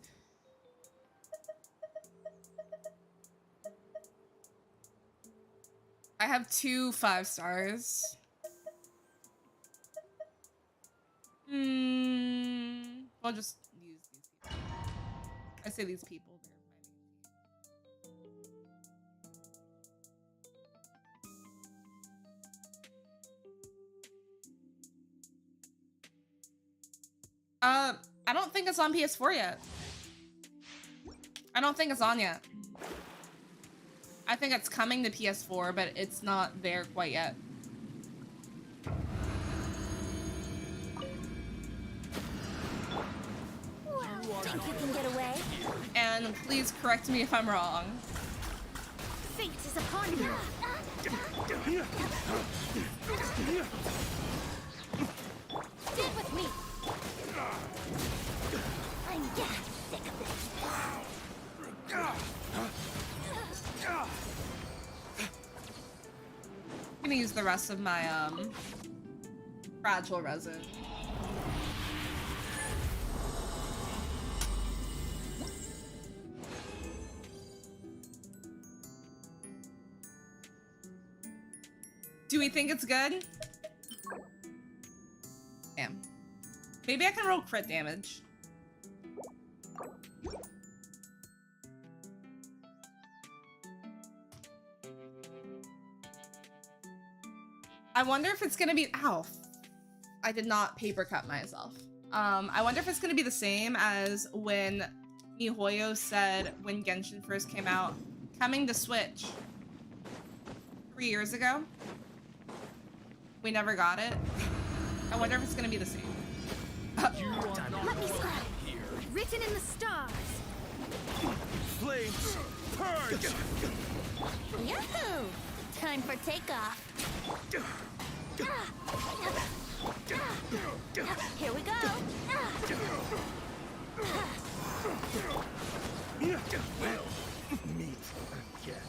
I have 2 5 stars. I'll just use these people. I say these people. I don't think it's on PS4 yet. I don't think it's on yet. I think it's coming to PS4, but it's not there quite yet. Think you can get away? And please correct me if I'm wrong. Fate is upon you. Stand with me. I'm getting sick of this. I'm gonna use the rest of my fragile resin. Do we think it's good? Damn. Maybe I can roll crit damage. I wonder if it's gonna be, ow. I did not paper cut myself. I wonder if it's gonna be the same as when MiHoYo said when Genshin first came out, coming to Switch 3 years ago. We never got it. I wonder if it's gonna be the same. Let me scribe. Written in the stars. Flames, purge! Yahoo! Time for takeoff. Here we go. Well, meet again.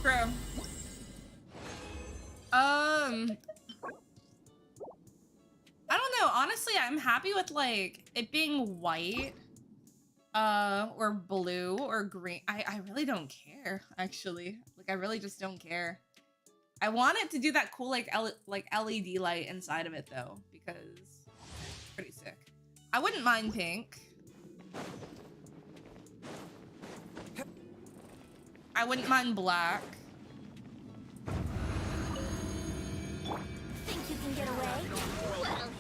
True. I don't know. Honestly, I'm happy with like it being white, or blue or green. I really don't care, actually. Like I really just don't care. I want it to do that cool like LED light inside of it though, because it's pretty sick. I wouldn't mind pink. I wouldn't mind black. Think you can get away? Well,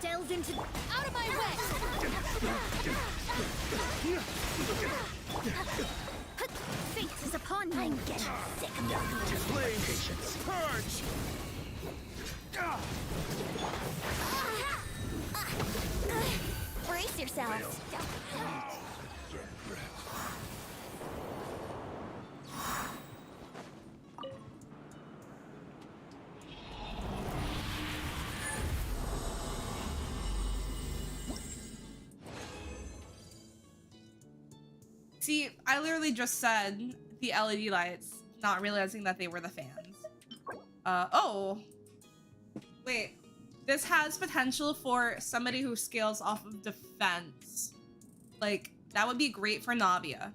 delve into out of my way. Fate is upon you. I'm getting sick of this. Flames, purge! Brace yourselves. See, I literally just said the LED lights, not realizing that they were the fans. Oh. Wait. This has potential for somebody who scales off of defense. Like, that would be great for Navia.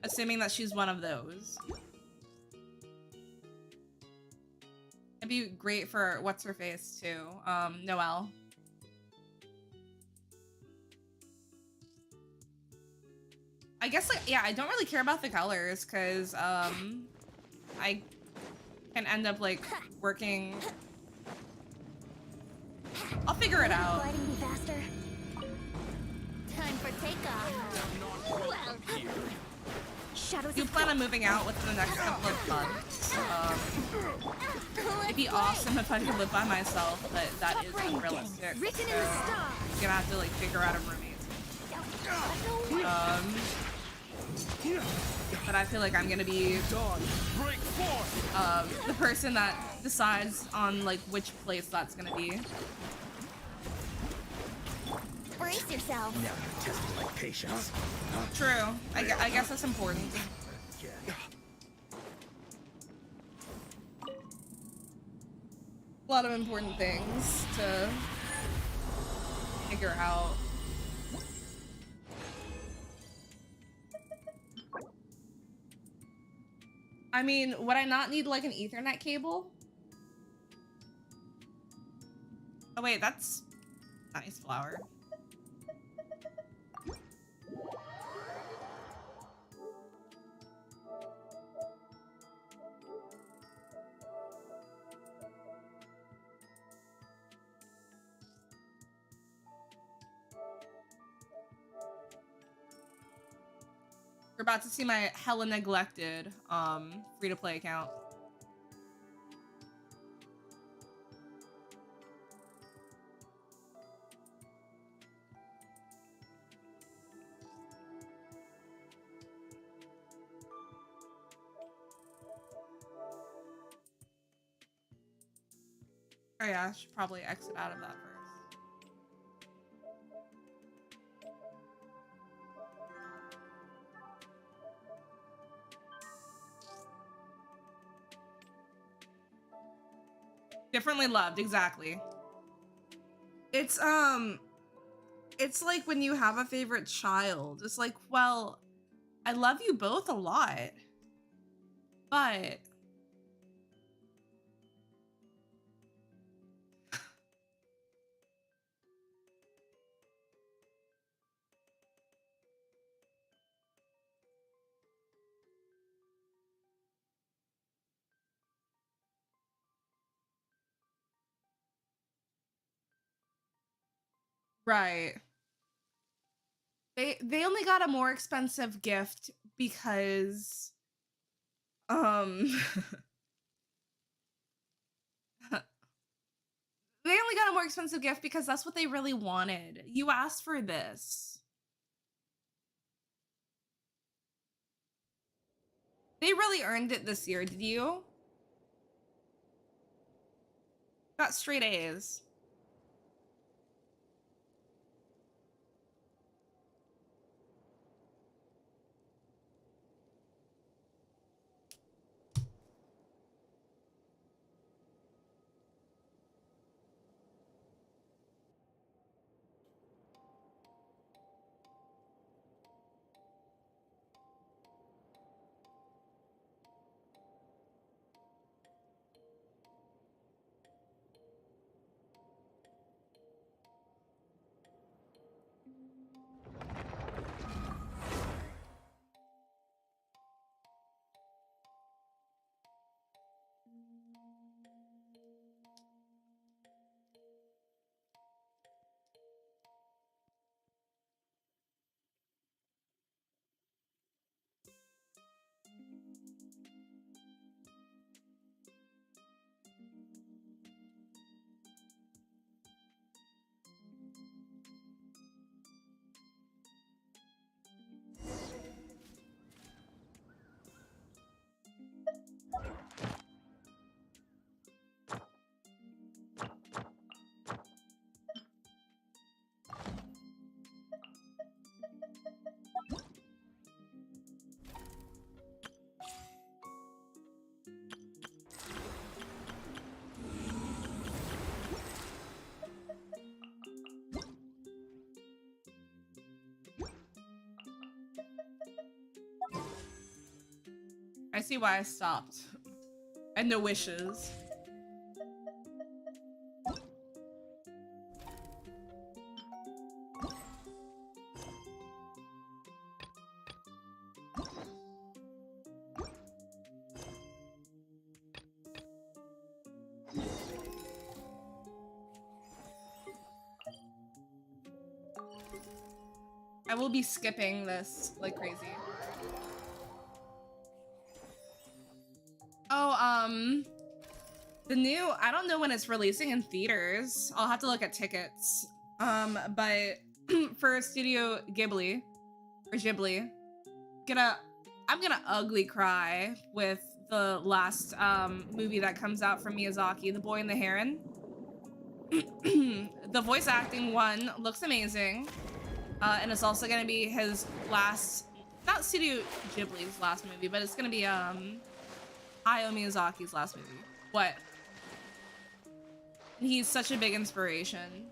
Assuming that she's one of those. It'd be great for, what's-her-face, too? Noelle. I guess, like, yeah, I don't really care about the colors, because, I can end up, like, working... I'll figure it out. Gliding me faster. Time for takeoff. Well, shadows You of plan on moving out within the next couple of months. It'd be awesome if I could live by myself, but that is unrealistic. written in So the stars. I'm gonna have to like figure out a roommate. But I feel like I'm gonna be the person that decides on like which place that's gonna be. Brace yourself. Now you're testing my patience. True. I guess that's important. A lot of important things to figure out. I mean, would I not need like an Ethernet cable? Oh wait, that's nice flower. We're about to see my hella neglected free-to-play account. Oh yeah, I should probably exit out of that first. Differently loved, exactly. It's like when you have a favorite child. It's like, well, I love you both a lot, but right. They only got a more expensive gift because they only got a more expensive gift because that's what they really wanted. You asked for this. They really earned it this year, did you? Got straight A's. I see why I stopped. I had no wishes. I will be skipping this like crazy. The new, I don't know when it's releasing in theaters. I'll have to look at tickets. But for Studio Ghibli, or Ghibli, I'm gonna ugly cry with the last movie that comes out from Miyazaki, The Boy and the Heron. The voice acting one looks amazing. And it's also gonna be his last, not Studio Ghibli's last movie, but it's gonna be Hayao Miyazaki's last movie. What? He's such a big inspiration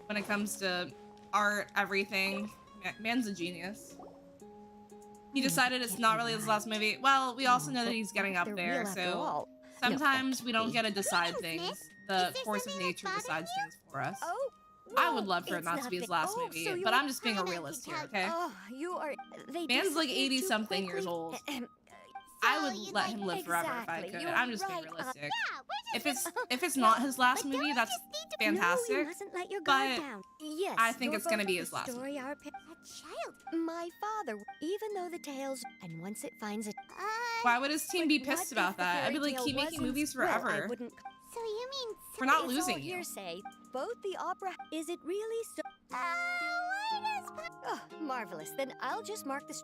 when it comes to art, everything. Man's a genius. He decided it's not really his last movie. Well, we also know that he's getting up there, so sometimes we don't get to decide things. The course of nature decides things for us. Oh, I would love for it not to be his last movie, but I'm just being a realist here, okay? Oh, you are. They Man's like disappeared too 80-something years quickly. old. Ahem. I So would you let like- him live forever if I Exactly, could. you're I'm just being right, realistic. Yeah, we're just If it's not his last But movie, don't that's just need to- No, you fantastic. mustn't let your guard but down. Yes, I think you're it's gonna both be of his the last story our a child. my father, even though the tales, and once it finds it. Why would his team be But what pissed if about the that? I'd be fairy like, tale keep making wasn't- movies well, I forever. wouldn't. So you mean We're not It's losing all you. hearsay. Both the opera. Is it really so? why does Oh, marvelous. Then I'll just mark the.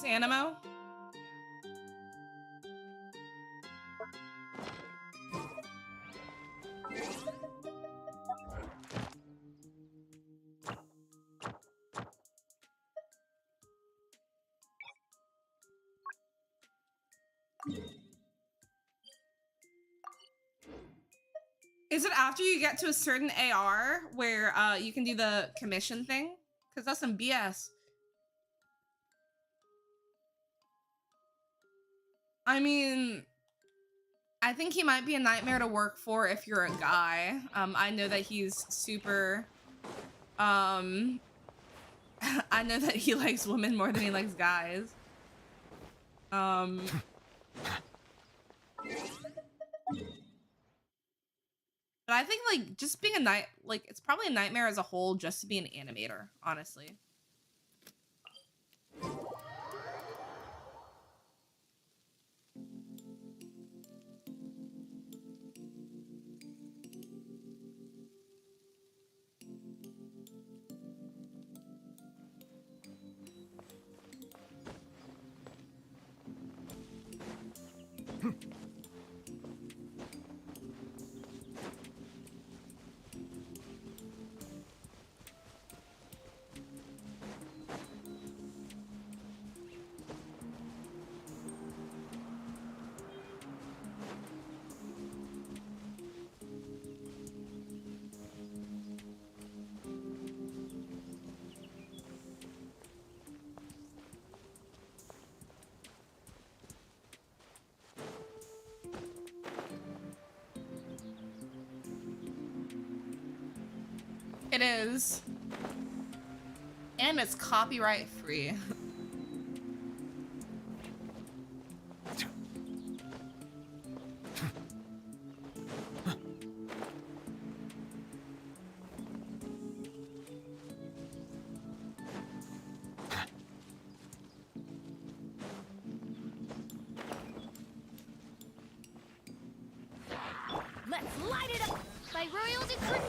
Animo? Is it after you get to a certain AR where you can do the commission thing? Because that's some BS. I mean, I think he might be a nightmare to work for if you're a guy. I know that he's super, I know that he likes women more than he likes guys. But I think like just being it's probably a nightmare as a whole just to be an animator, honestly. It is. And it's copyright free. Let's light it up by royal decree.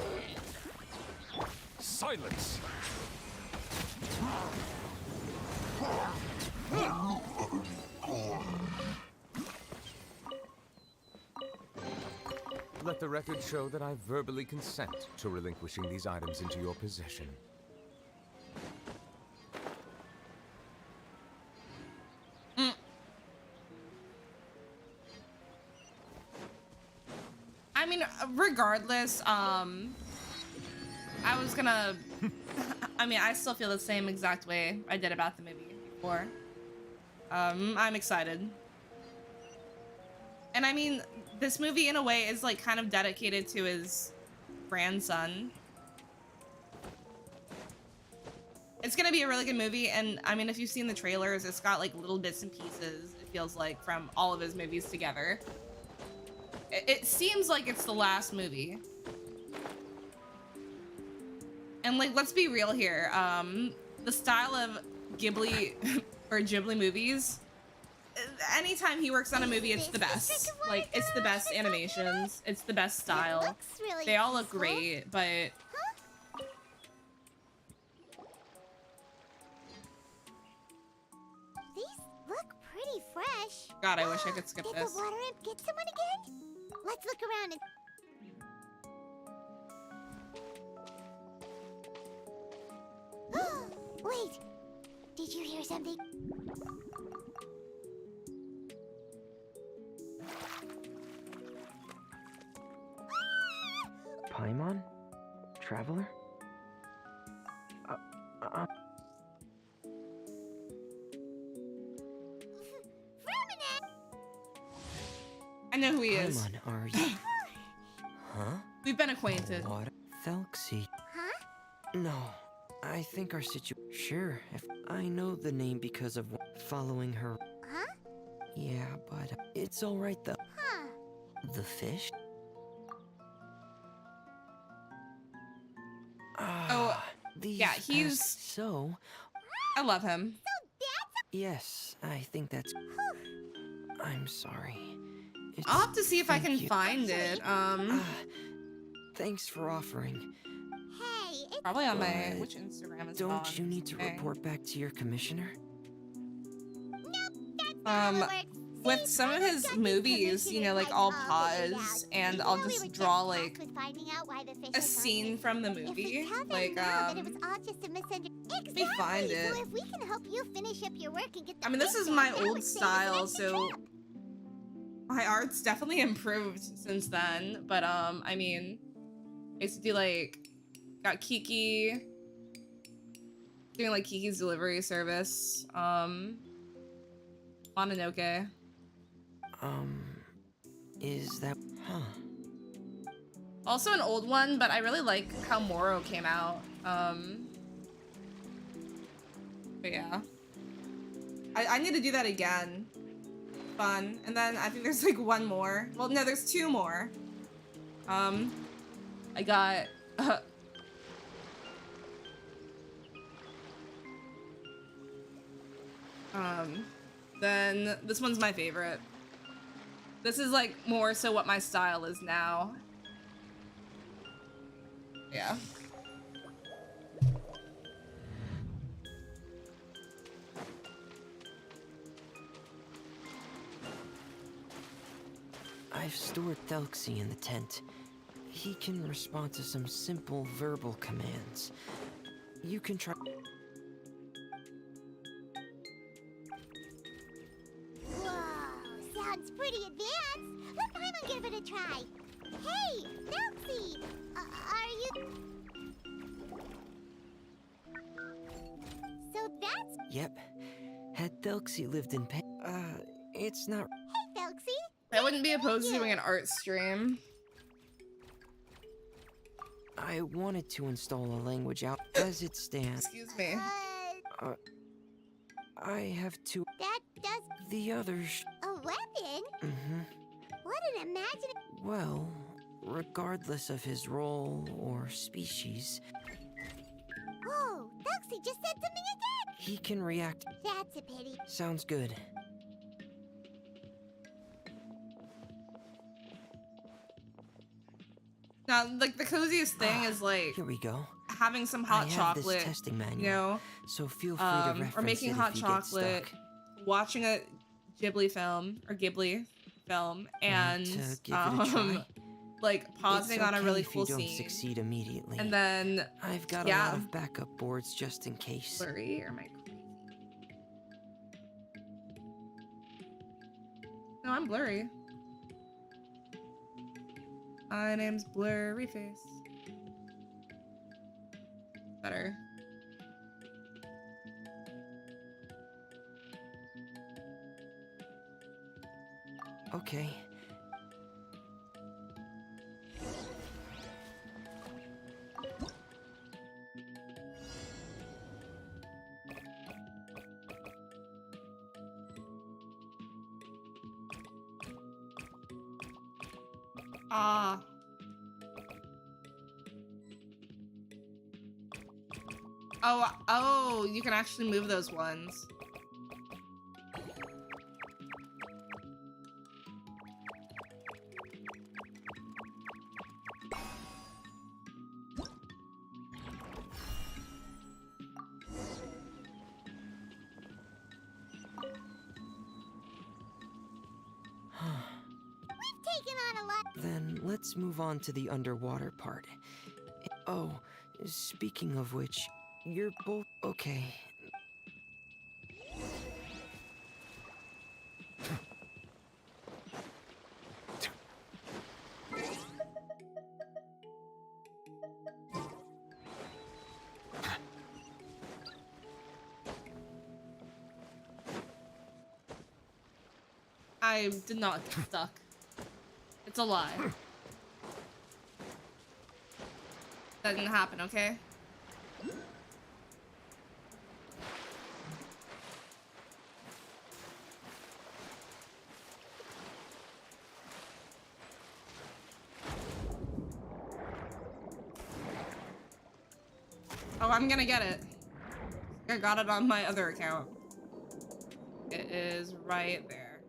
Silence! Let the record show that I verbally consent to relinquishing these items into your possession. I mean, regardless, I was gonna... I mean, I still feel the same exact way I did about the movie before. I'm excited. And I mean, this movie, in a way, is, like, kind of dedicated to his grandson. It's gonna be a really good movie, and I mean, if you've seen the trailers, it's got like little bits and pieces, it feels like, from all of his movies together. It seems like it's the last movie. And like, let's be real here. The style of Ghibli or Ghibli movies, anytime he works on a movie, it's the best. Like, it's the best animations, it's the best style. Looks really They all look peaceful. great, but These look pretty fresh. God, I wish I could skip Did this. the water imp get someone again? Let's look around and... Wait! Did you hear something? Paimon? Traveler? I know who he is. Paimon, are you? Huh? We've been acquainted. What? Thelxie. Huh? No, I think our Sure, if I know the name because of following her. Huh? Yeah, but it's all right though. Huh. The fish? These yeah, he's- past- So, I love him. yes, I think that's... I'm sorry. I'll have to see if I Thank can you. find it. Thanks for offering. Hey, it's... Probably on my, But which Instagram is it Don't on? you need to Okay. report back to your commissioner? With some of his movies, you know, like I'll pause and I'll just draw like a scene from the movie. Like, it was all just a misunderstanding. me find it. So if we can help you finish up your work and get the I mean, this fish is out, my that old would save us an style, extra so trip. my art's definitely improved since then. But I mean, I used to do like, got Kiki, doing like Kiki's delivery service. Mononoke. Is that... Huh. Also an old one, but I really like how Moro came out. But yeah. I need to do that again. Fun. And then I think there's like one more. Well, no, there's two more. I got... then this one's my favorite. This is like more so what my style is now. Yeah. I've stored Thelxie in the tent. He can respond to some simple verbal commands. You can try... Whoa, sounds pretty advanced. Let Paimon give it a try. Hey, Thelxie, are you... So that's... Yep. Had Thelxie lived in it's not... Hey, Thelxie. I wouldn't be opposed to doing an art stream. I wanted to install a language out as it stands. Excuse me. I have to... That does... The others... A weapon? Mm-hmm. What an imaginative... Well, regardless of his role or species, Whoa, Thelxie just said something again. he can react. That's a pity. Sounds good. Now, like the coziest thing is like Here we go. having some I hot have chocolate, this testing manual, you know, so feel free to reference or making it hot if you chocolate, get stuck. watching a Ghibli film or Ghibli film, and Want to give it a try? like pausing It's on a okay really if cool you don't scene, succeed immediately. and then I've got a yeah. lot of backup boards just in case. blurry or am I crazy? No, I'm blurry. My name's Blurry Face. Better. Okay. Ah. Oh, you can actually move those ones. Taken on a lot. Then let's move on to the underwater part. Oh, speaking of which, you're both okay. I did not get stuck. It's a lie. That didn't happen, okay? Oh, I'm gonna get it. I got it on my other account. It is right there.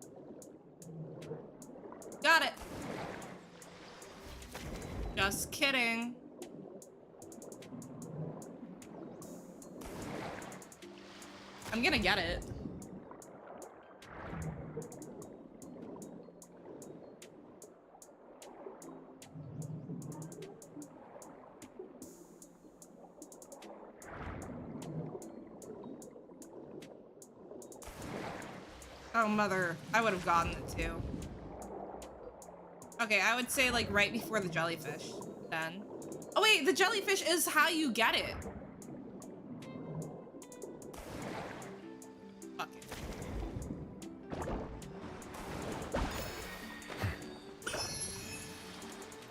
Got it. Just kidding. I'm gonna get it. Oh, mother. I would have gotten it too. Okay, I would say like right before the jellyfish, then. Oh wait, the jellyfish is how you get it. Fuck it.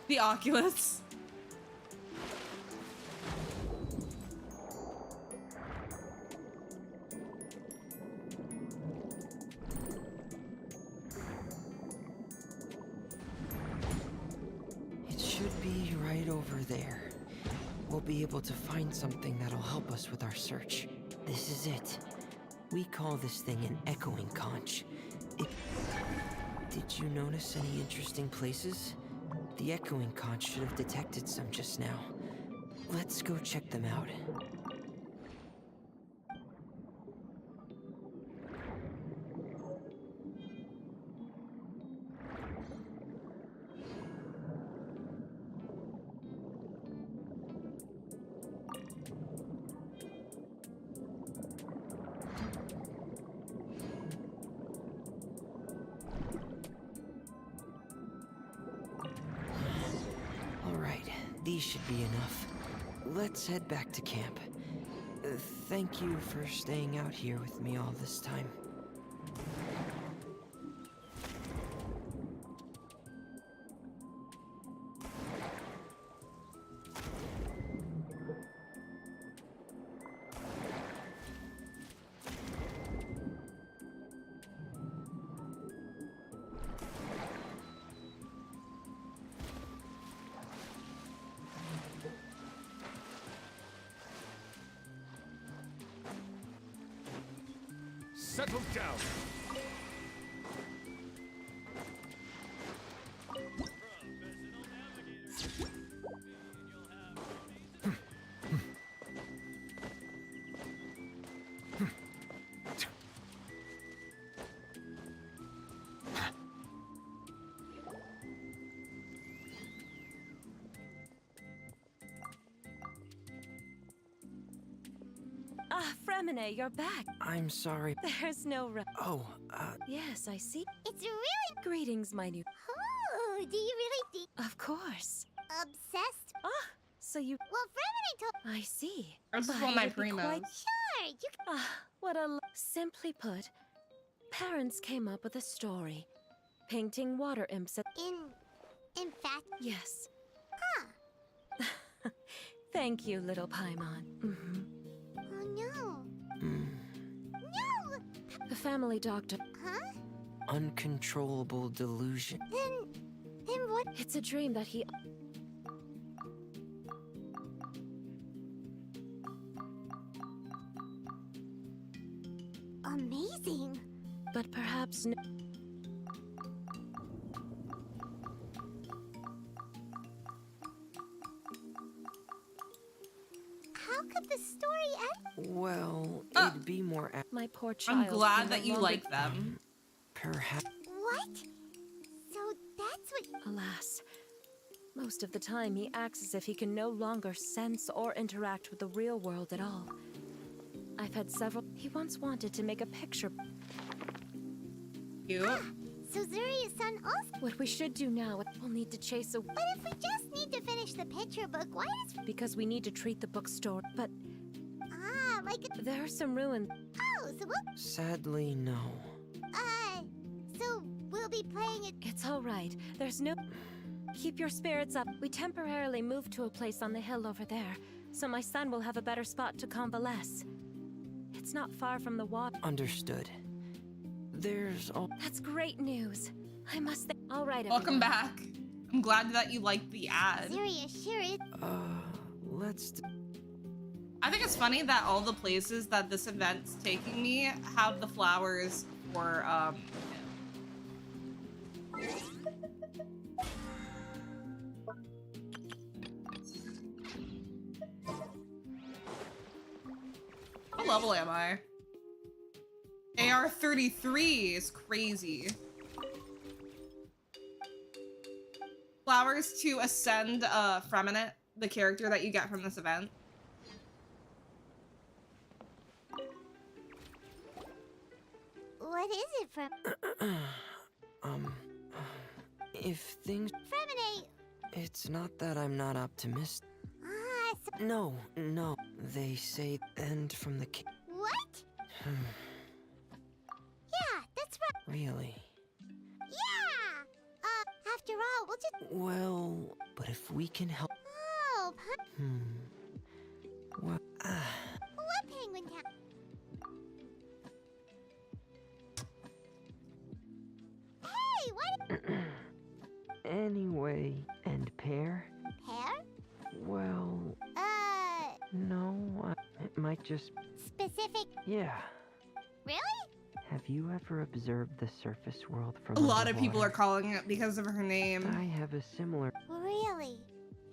The Oculus. Over there. We'll be able to find something that'll help us with our search. This is it. We call this thing an echoing conch. Did you notice any interesting places? The echoing conch should have detected some just now. Let's go check them out. These should be enough. Let's head back to camp. Thank you for staying out here with me all this time. Settle down. Ah, Fremine, you're back. I'm sorry. There's no Yes, I see. It's really... Greetings, my new... Oh, do you really think... Of course. Obsessed? Ah, so you... Well, Fremine told... I see. This is But one of my it'd be primos. quite- Sure, you can... Ah, what a... Simply put, parents came up with a story. Painting water imps at... In fact... Yes. Huh. Thank you, little Paimon. Oh, no. No! The family doctor... Huh? Uncontrollable delusion. Then Then what? It's a dream that he... Amazing. But perhaps... How could the story end? Well, it'd be more... My poor child. I'm glad can that no you longer- like them. Perhaps... What? So that's what... Alas. Most of the time, he acts as if he can no longer sense or interact with the real world at all. I've had several... He once wanted to make a picture. Cute. So Zuria's son also... What we should do now, we'll need to chase a... But if we just need to finish the picture book, why is... Because we need to treat the bookstore. But Ah, like... there are some ruins. Oh, so we'll... Sadly, no. So we'll be playing it... It's all right. There's no... Keep your spirits up. We temporarily moved to a place on the hill over there, so my son will have a better spot to convalesce. It's not far from the water. Understood. There's all... That's great news. I must... All right, Welcome everyone. back. I'm glad that you liked the ad. Zuria sure is... let's... I think it's funny that all the places that this event's taking me have the flowers for, What level am I? AR 33 is crazy. Flowers to ascend Freminate, the character that you get from this event. What is it from... If things... Freminate! It's not that I'm not optimistic. Ah, so... No, no. They say end from the... What? Yeah, that's right. Really? Yeah! After all, we'll just... Well, but if we can help... Oh, Well, what Penguin Town? Hey, what? Anyway, and pear? Pear? Well, no, it might just... Specific... Yeah. Really? Have you ever observed the surface world from A lot of people are underwater? calling it because of her name. I have a similar... Really?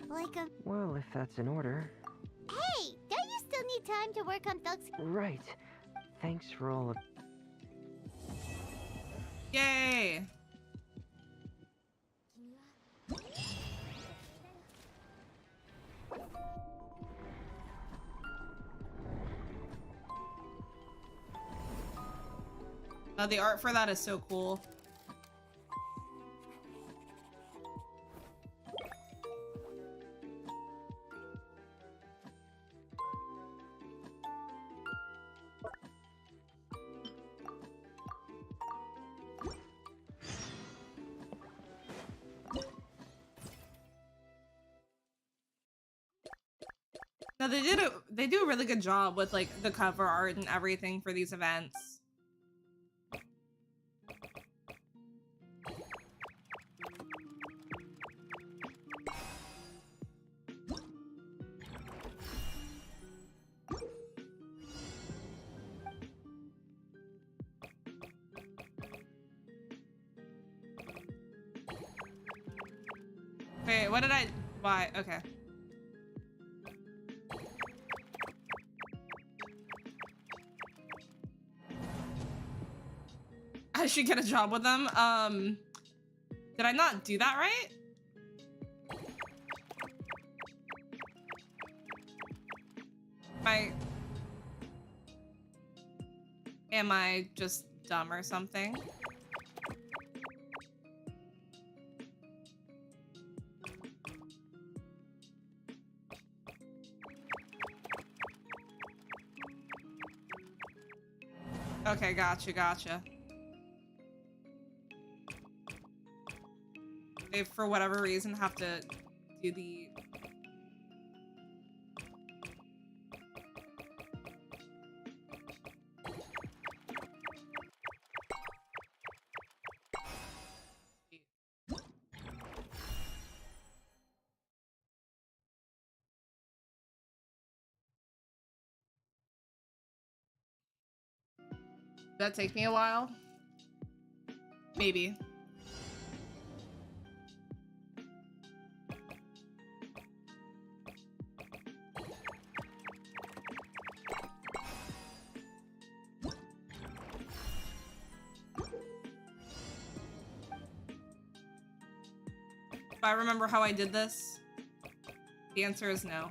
Like a... Well, if that's in order. Hey, don't you still need time to work on Thug's... Right. Thanks for all of... Yay! The art for that is so cool. No, they do a really good job with like the cover art and everything for these events. Wait, what did I buy? Okay. I should get a job with them. Did I not do that right? Am I just dumb or something? Okay, gotcha. They, for whatever reason, have to do the... that take me a while? Maybe. Do I remember how I did this? The answer is no.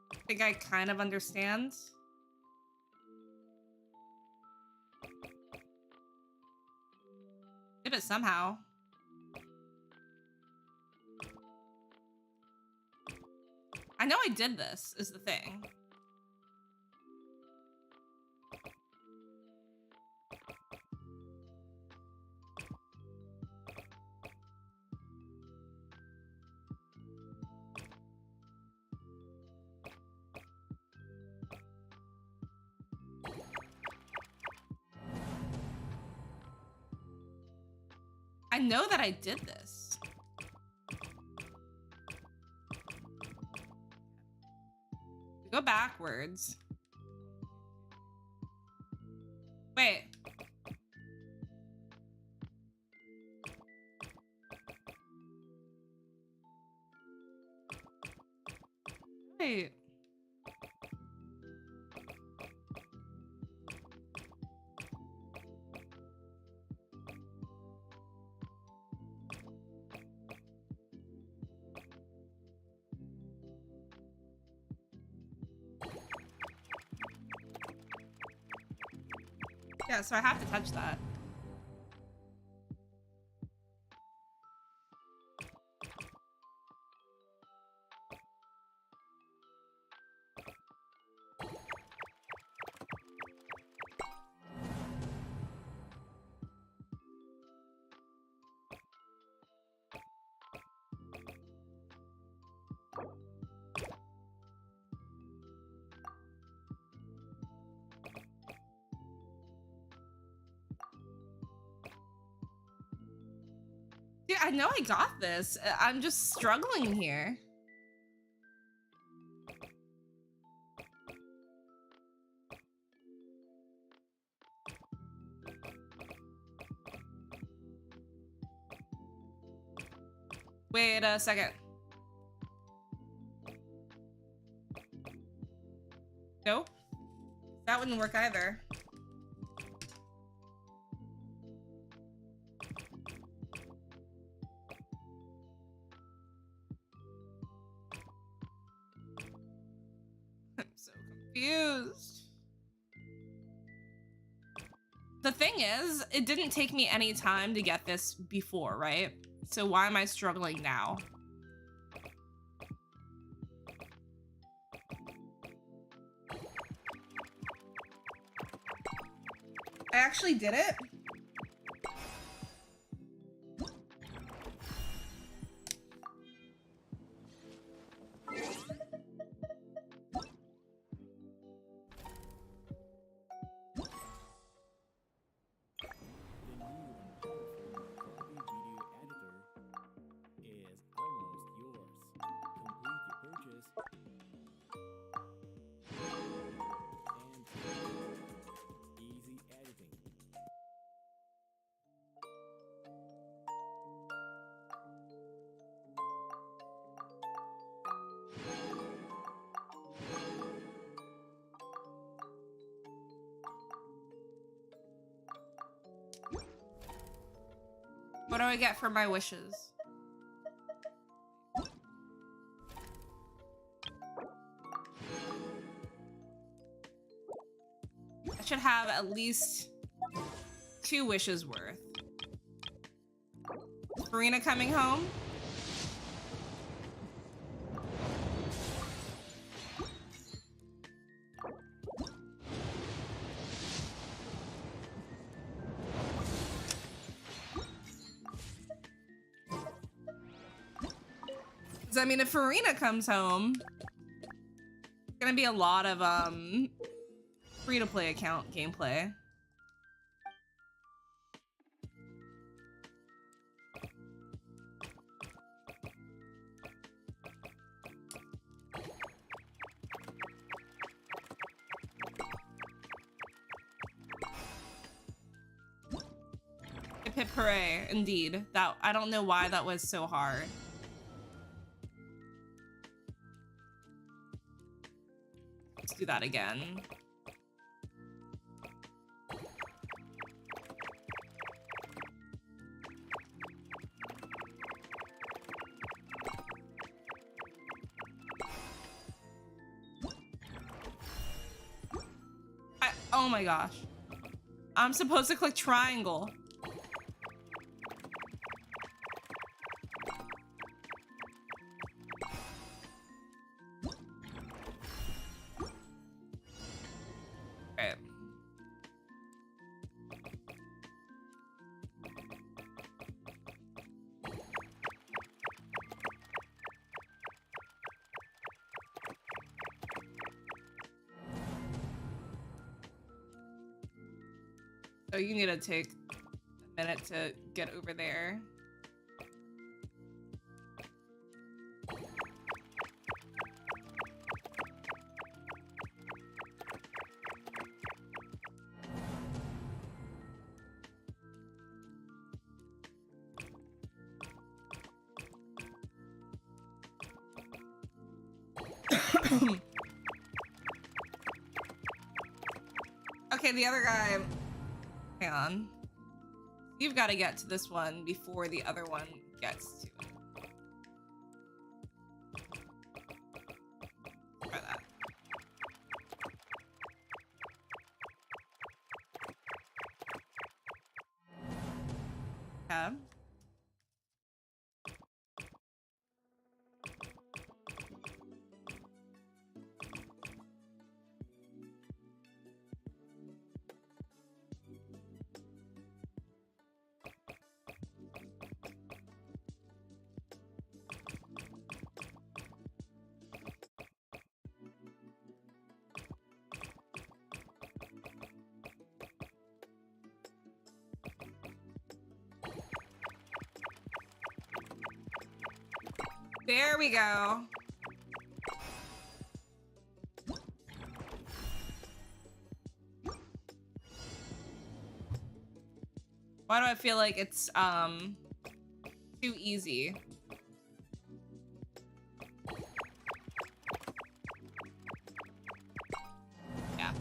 I think I kind of understand. Did it somehow. I know I did this, is the thing. I know that I did this. Go backwards. Wait. Wait. Yeah, so I have to touch that. Yeah, I know I got this. I'm just struggling here. Wait a second. Nope. That wouldn't work either. I'm so confused. The thing is, it didn't take me any time to get this before, right? So why am I struggling now? I actually did it. What do I get for my wishes? I should have at least 2 wishes worth. Farina coming home? I mean, if Farina comes home, it's gonna be a lot of free-to-play account gameplay. Hip hooray, indeed. That, I don't know why that was so hard. Let's do that again. Oh my gosh. I'm supposed to click triangle. Okay. So you need to take a minute to get over there. Okay, the other guy. Hang on. You've got to get to this one before the other one gets to it. Try that. Okay. There we go. Why do I feel like it's too easy? Yeah.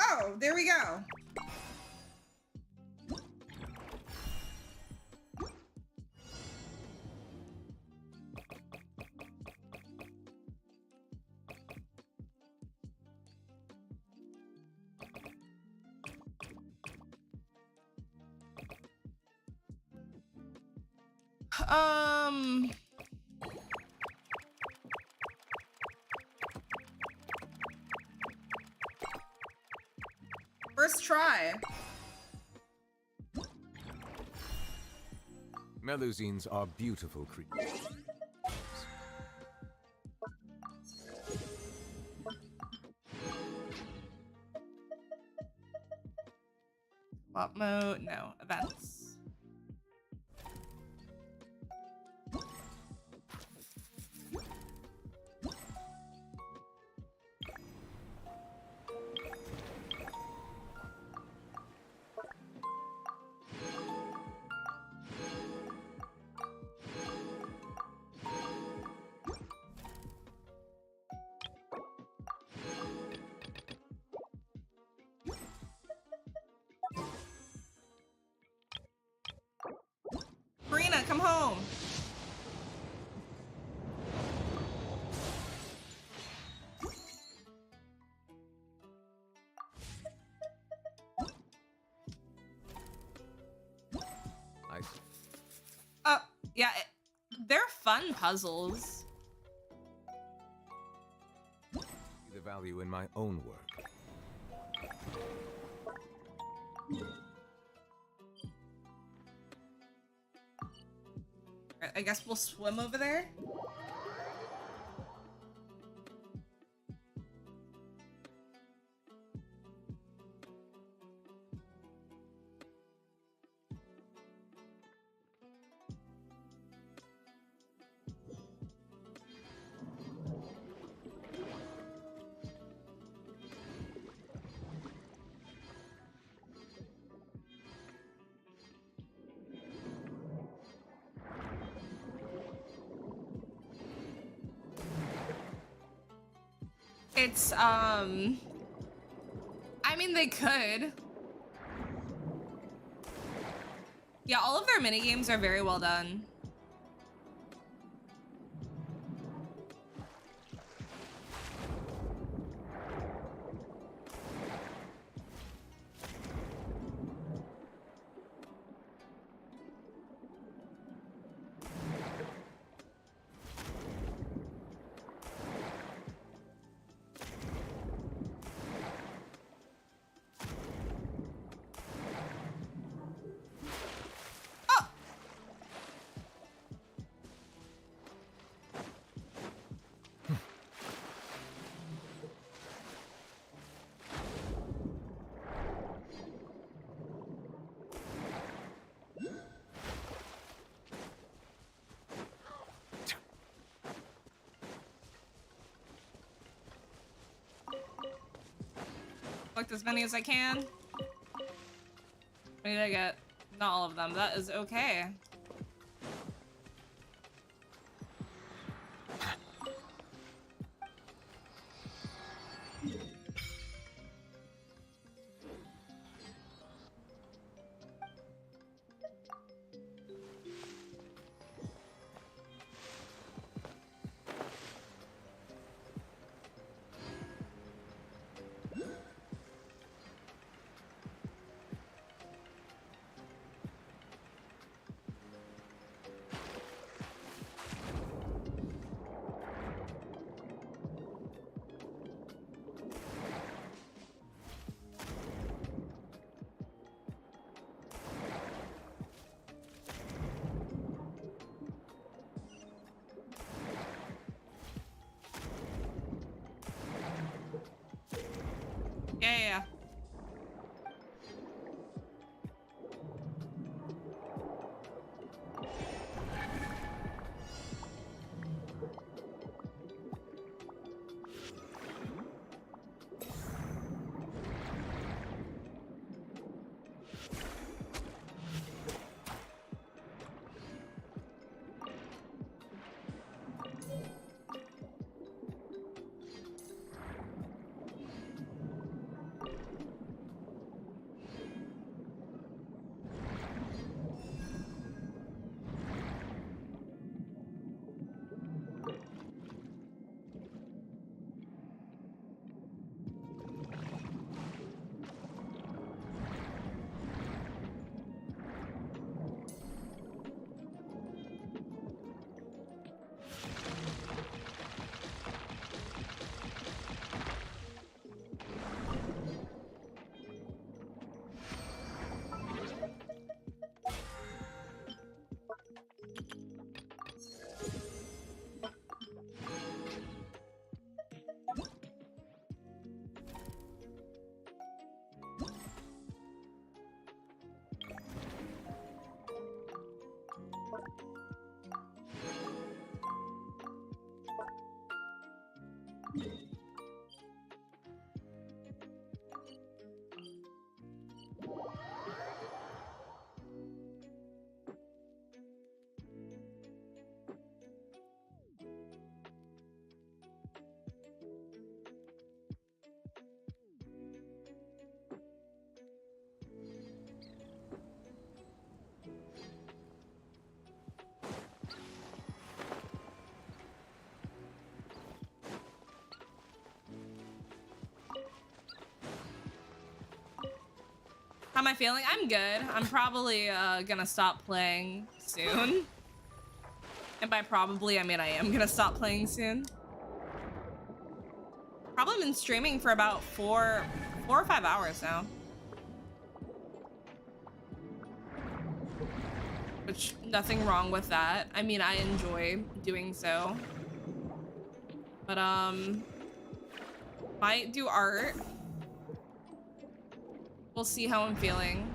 Oh, there we go. First try. Melusines are beautiful creatures. Swap mode, no. Events. Karina, come home. Yeah, they're fun puzzles. The value in my own work. I guess we'll swim over there. It's, I mean, they could. Yeah, all of their minigames are very well done. Collect as many as I can. What did I get? Not all of them. That is okay. Yeah. How am I feeling? I'm good. I'm probably gonna stop playing soon. And by probably, I mean I am gonna stop playing soon. Probably been streaming for about 4 or 5 hours now. Which, nothing wrong with that. I mean, I enjoy doing so. But, might do art. We'll see how I'm feeling.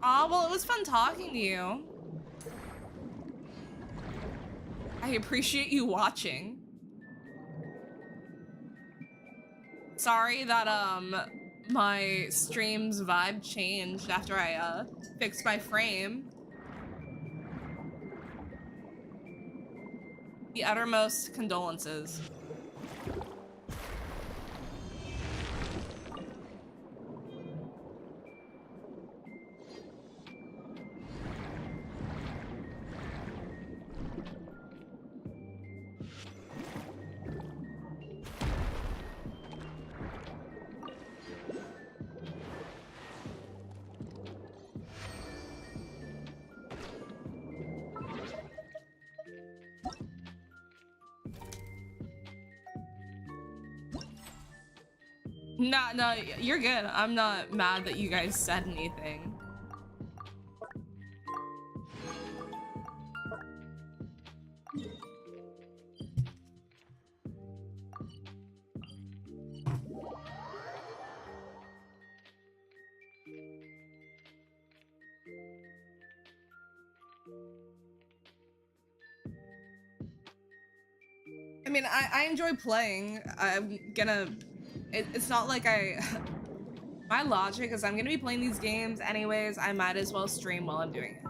Aw, well, it was fun talking to you. I appreciate you watching. Sorry that, my stream's vibe changed after I, fixed my frame. The uttermost condolences. No, you're good. I'm not mad that you guys said anything. I mean, I enjoy playing. I'm gonna... It's not like my logic is I'm gonna be playing these games anyways. I might as well stream while I'm doing it.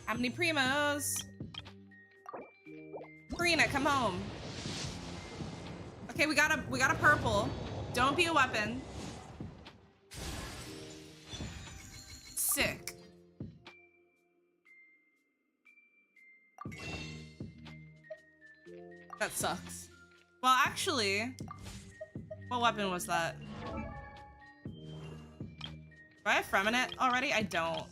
How many primos? Karina, come home. Okay, we got a purple. Don't be a weapon. Sick. That sucks. Well, actually, what weapon was that? Do I have Freminate already? I don't.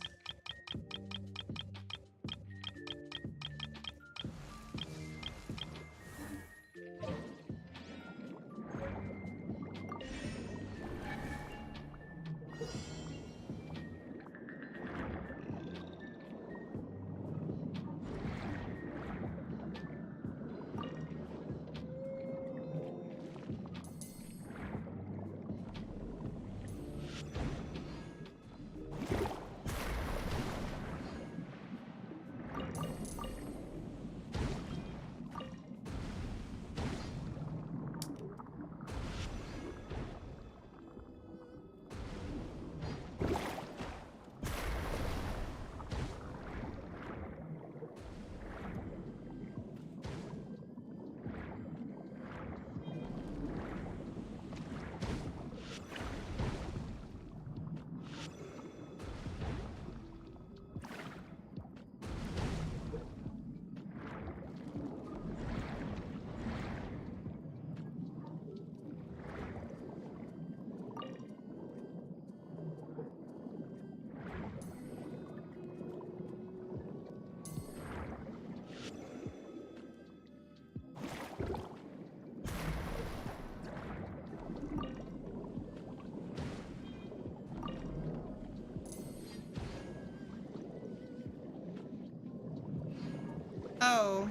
Oh,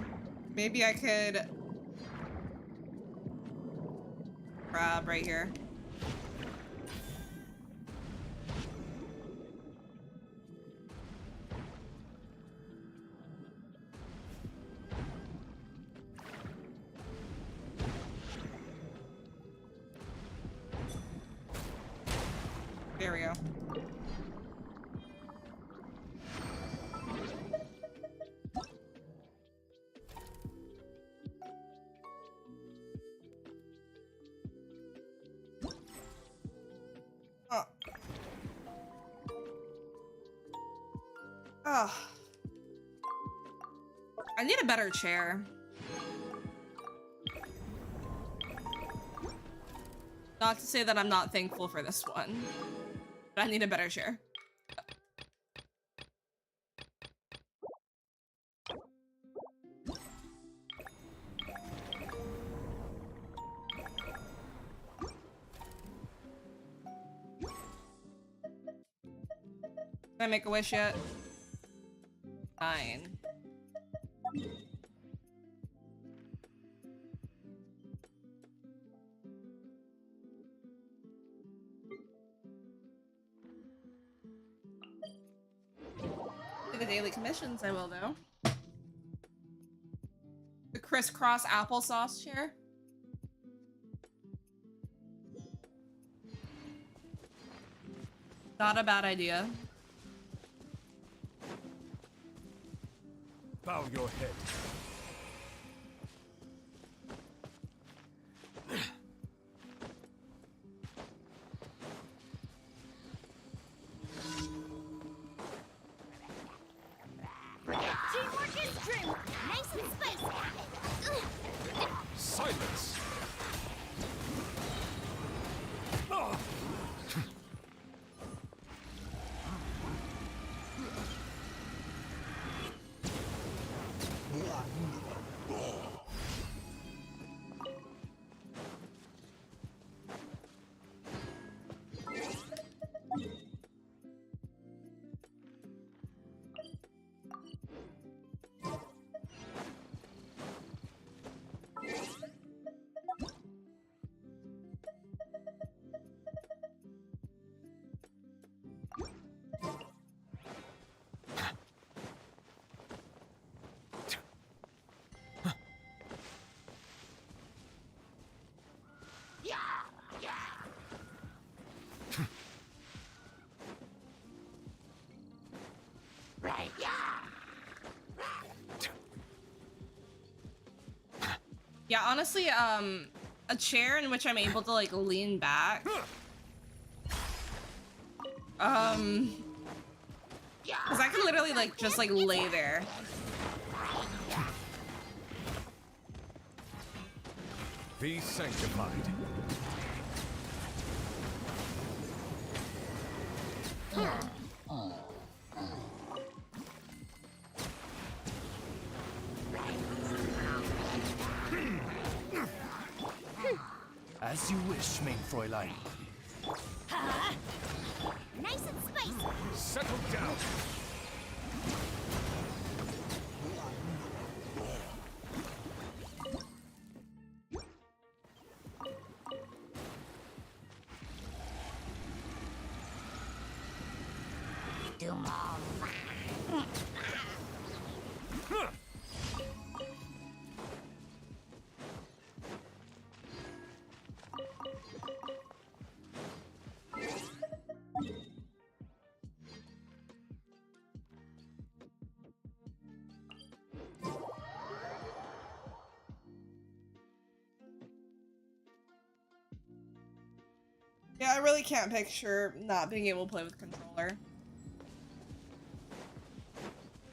maybe I could grab right here. There we go. Oh. I need a better chair. Not to say that I'm not thankful for this one, but I need a better share. Did I make a wish yet? 9. For the daily commissions, I will though. The crisscross applesauce chair. Not a bad idea. Bow your head. Teamwork is true. Nice and spicy. Silence! Yeah, honestly, a chair in which I'm able to like lean back. Cause I can literally like just like lay there. Be sanctified. As you wish, mein Fräulein. Nice and spicy. Settle down. Yeah, I really can't picture not being able to play with controller.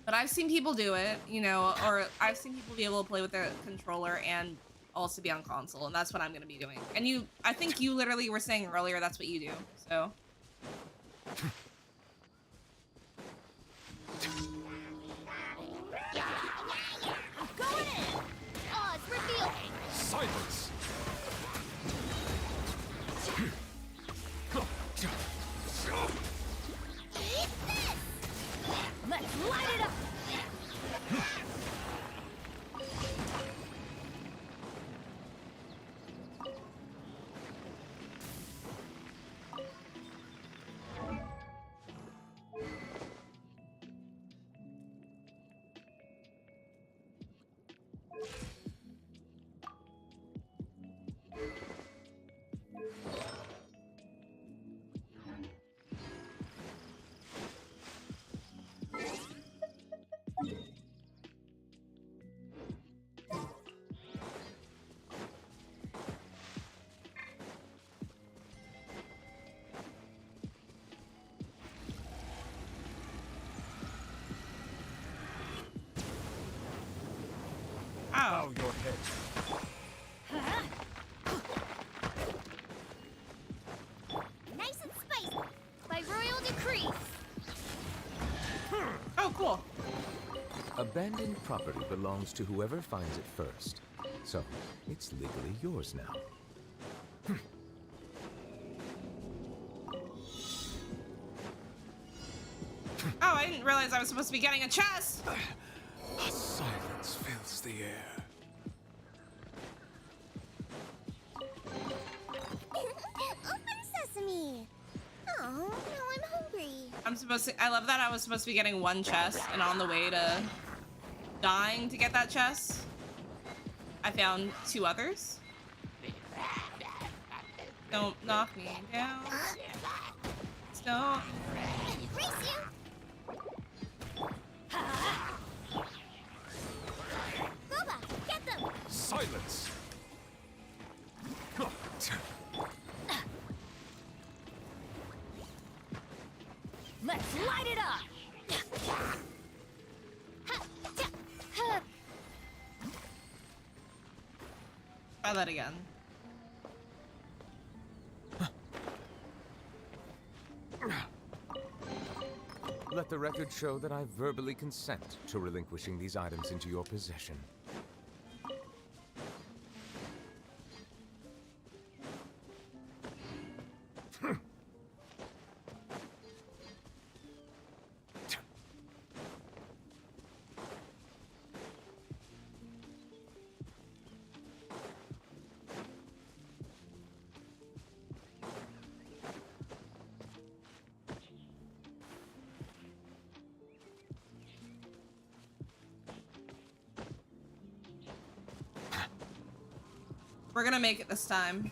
But I've seen people do it, you know, or I've seen people be able to play with their controller and also be on console, and that's what I'm gonna be doing. And I think you literally were saying earlier that's what you do, so. Going in. Oz revealed. Silence! Eat this. Let's light it up. Bow your head. Abandoned property belongs to whoever finds it first. So, it's legally yours now. Oh, I didn't realize I was supposed to be getting a chest. A silence fills the air. Open sesame! Oh, now I'm hungry. I love that I was supposed to be getting one chest, and on the way to dying to get that chest, I found 2 others. Don't knock me down. Don't. Race you! Boba, get them! Silence! Let's light it up! Try that again. Let the record show that I verbally consent to relinquishing these items into your possession. We're gonna make it this time.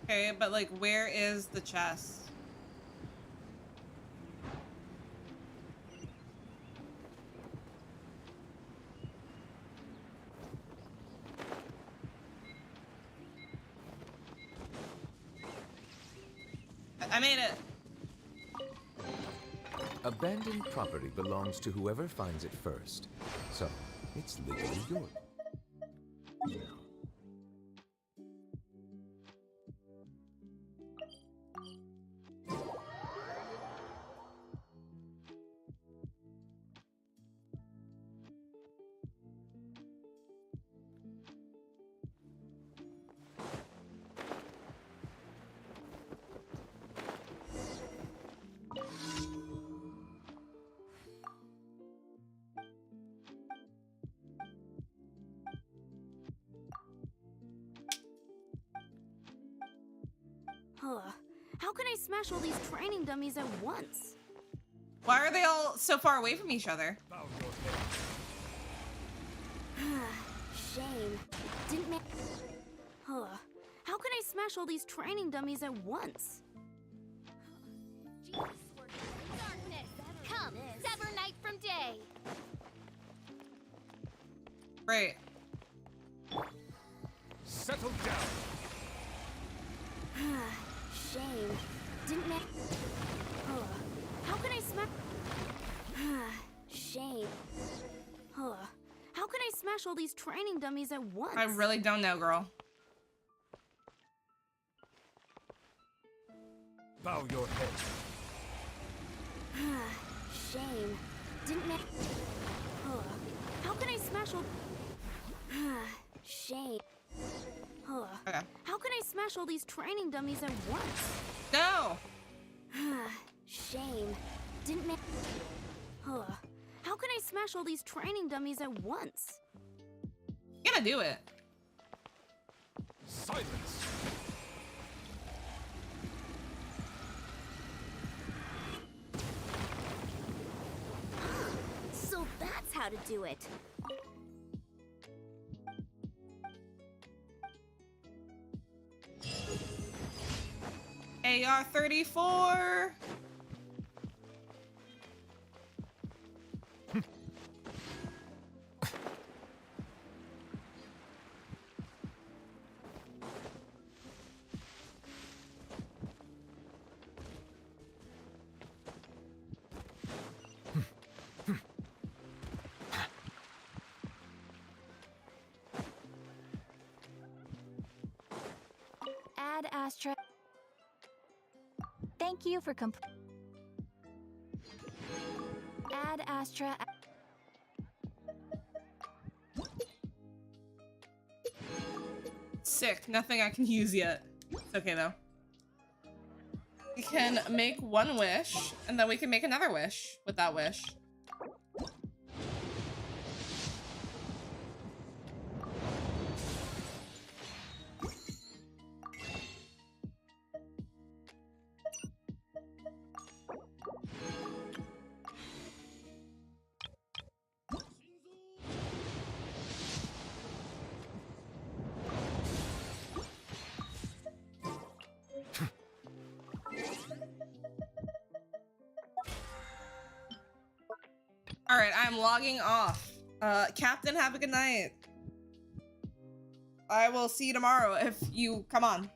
Okay, but like, where is the chest? I made it. Abandoned property belongs to whoever finds it first. So, it's legally yours. Now. How can I smash all these training dummies at once? Why are they all so far away from each other? Shame. Didn't make. How can I smash all these training dummies at once? Darkness, come, sever night from day. Right. Settle down! Shame. Didn't make. How can I smash? Shame. How can I smash all these training dummies at once? I really don't know, girl. Bow your head. Shame. Didn't make. How can I smash all? Shame. Okay. How can I smash all these training dummies at once? No. Shame. Didn't make. How can I smash all these training dummies at once? You gotta do it. Silence! So that's how to do it. AR-34. Ad Astra. Thank you for Ad Astra. Sick. Nothing I can use yet. It's okay though. We can make one wish, and then we can make another wish with that wish. All right, I'm logging off. Captain, have a good night. I will see you tomorrow if you come on.